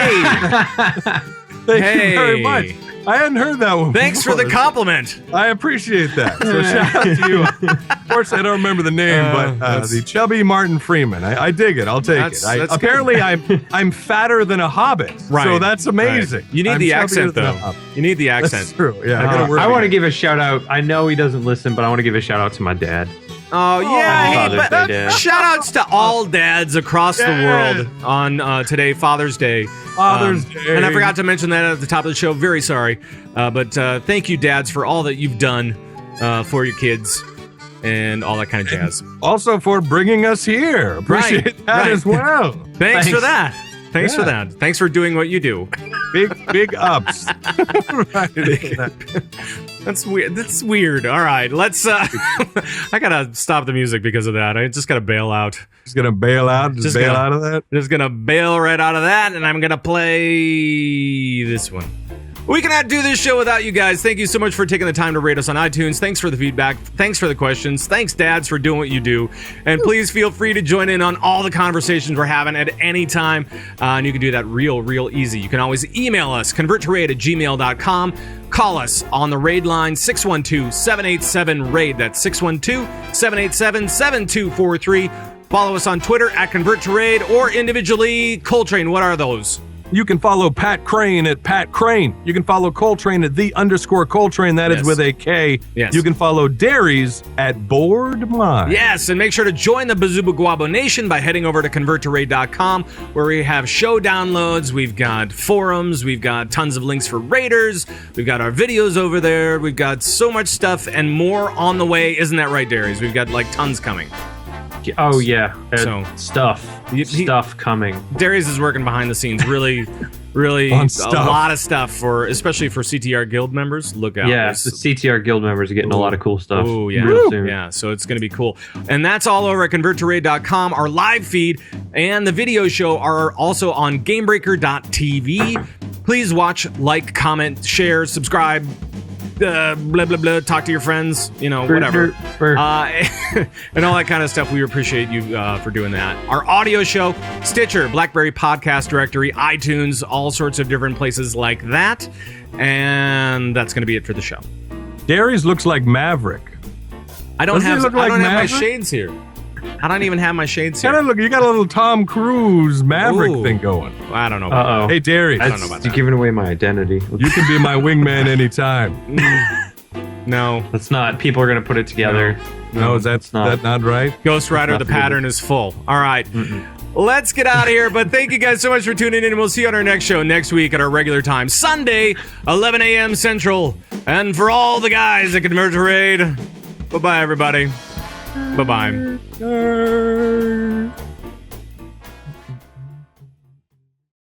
you very much. I hadn't heard that one Thanks before. for the compliment. I appreciate that. So shout out to you. Of course, I don't remember the name, but the chubby Martin Freeman. I dig it. I'll take it. Apparently, I'm fatter than a hobbit. Right. So that's amazing. Right. You need the accent, though. You need the accent. That's true. Yeah. I want to give a shout out. I know he doesn't listen, but I want to give a shout out to my dad. Oh, yeah. Hey, Father's Day, Dad. shout outs to all dads across the world on today, Father's Day. Father's Day. And I forgot to mention that at the top of the show. Very sorry. But thank you, dads, for all that you've done for your kids and all that kind of jazz. Also for bringing us here. Appreciate that as well. Thanks for that. Thanks for that. Thanks for doing what you do. Big ups. That's weird. That's weird. All right, let's. I gotta stop the music because of that. I just gotta bail out. Just gonna bail out. Just bail out of that. Just gonna bail right out of that, and I'm gonna play this one. We cannot do this show without you guys. Thank you so much for taking the time to rate us on iTunes. Thanks for the feedback. Thanks for the questions. Thanks, dads, for doing what you do. And please feel free to join in on all the conversations we're having at any time. And you can do that real easy. You can always email us, converttoraid@gmail.com. Call us on the raid line, 612-787-RAID. That's 612-787-7243. Follow us on Twitter at converttoraid or individually. Coltrane, what are those? You can follow Pat Crane at Pat Crane. You can follow Coltrane at _Coltrane. That is with a K. Yes. You can follow Darius at Bored Mind. Yes, and make sure to join the Bazuba Guabo Nation by heading over to converttoraid.com, where we have show downloads, we've got forums, we've got tons of links for raiders, we've got our videos over there, we've got so much stuff and more on the way. Isn't that right, Darius? We've got like tons coming. Oh yeah, stuff coming. Darius is working behind the scenes, really a lot of stuff especially for CTR Guild members. Look out! Yeah, the CTR Guild members are getting a lot of cool stuff. Oh yeah, real soon. Yeah. So it's going to be cool, and that's all over at converttoraid.com. Our live feed and the video show are also on GameBreaker.tv. Please watch, like, comment, share, subscribe. Blah blah blah. Talk to your friends, whatever, and all that kind of stuff. We appreciate you for doing that. Our audio show, Stitcher, BlackBerry Podcast Directory, iTunes, all sorts of different places like that. And that's going to be it for the show. Darius looks like Maverick. I don't have my shades here. I don't even have my shades here. You got a little Tom Cruise Maverick thing going. I don't know. Uh-oh. Hey, Darius. I don't know about that. You're giving away my identity. You can be my wingman anytime. No. That's not. People are going to put it together. No, that's not right? Ghost Rider, the pattern is full. All right. Let's get out of here, but thank you guys so much for tuning in, and we'll see you on our next show next week at our regular time, Sunday, 11 a.m. Central. And for all the guys that Convert to Raid, bye-bye, everybody. Bye-bye.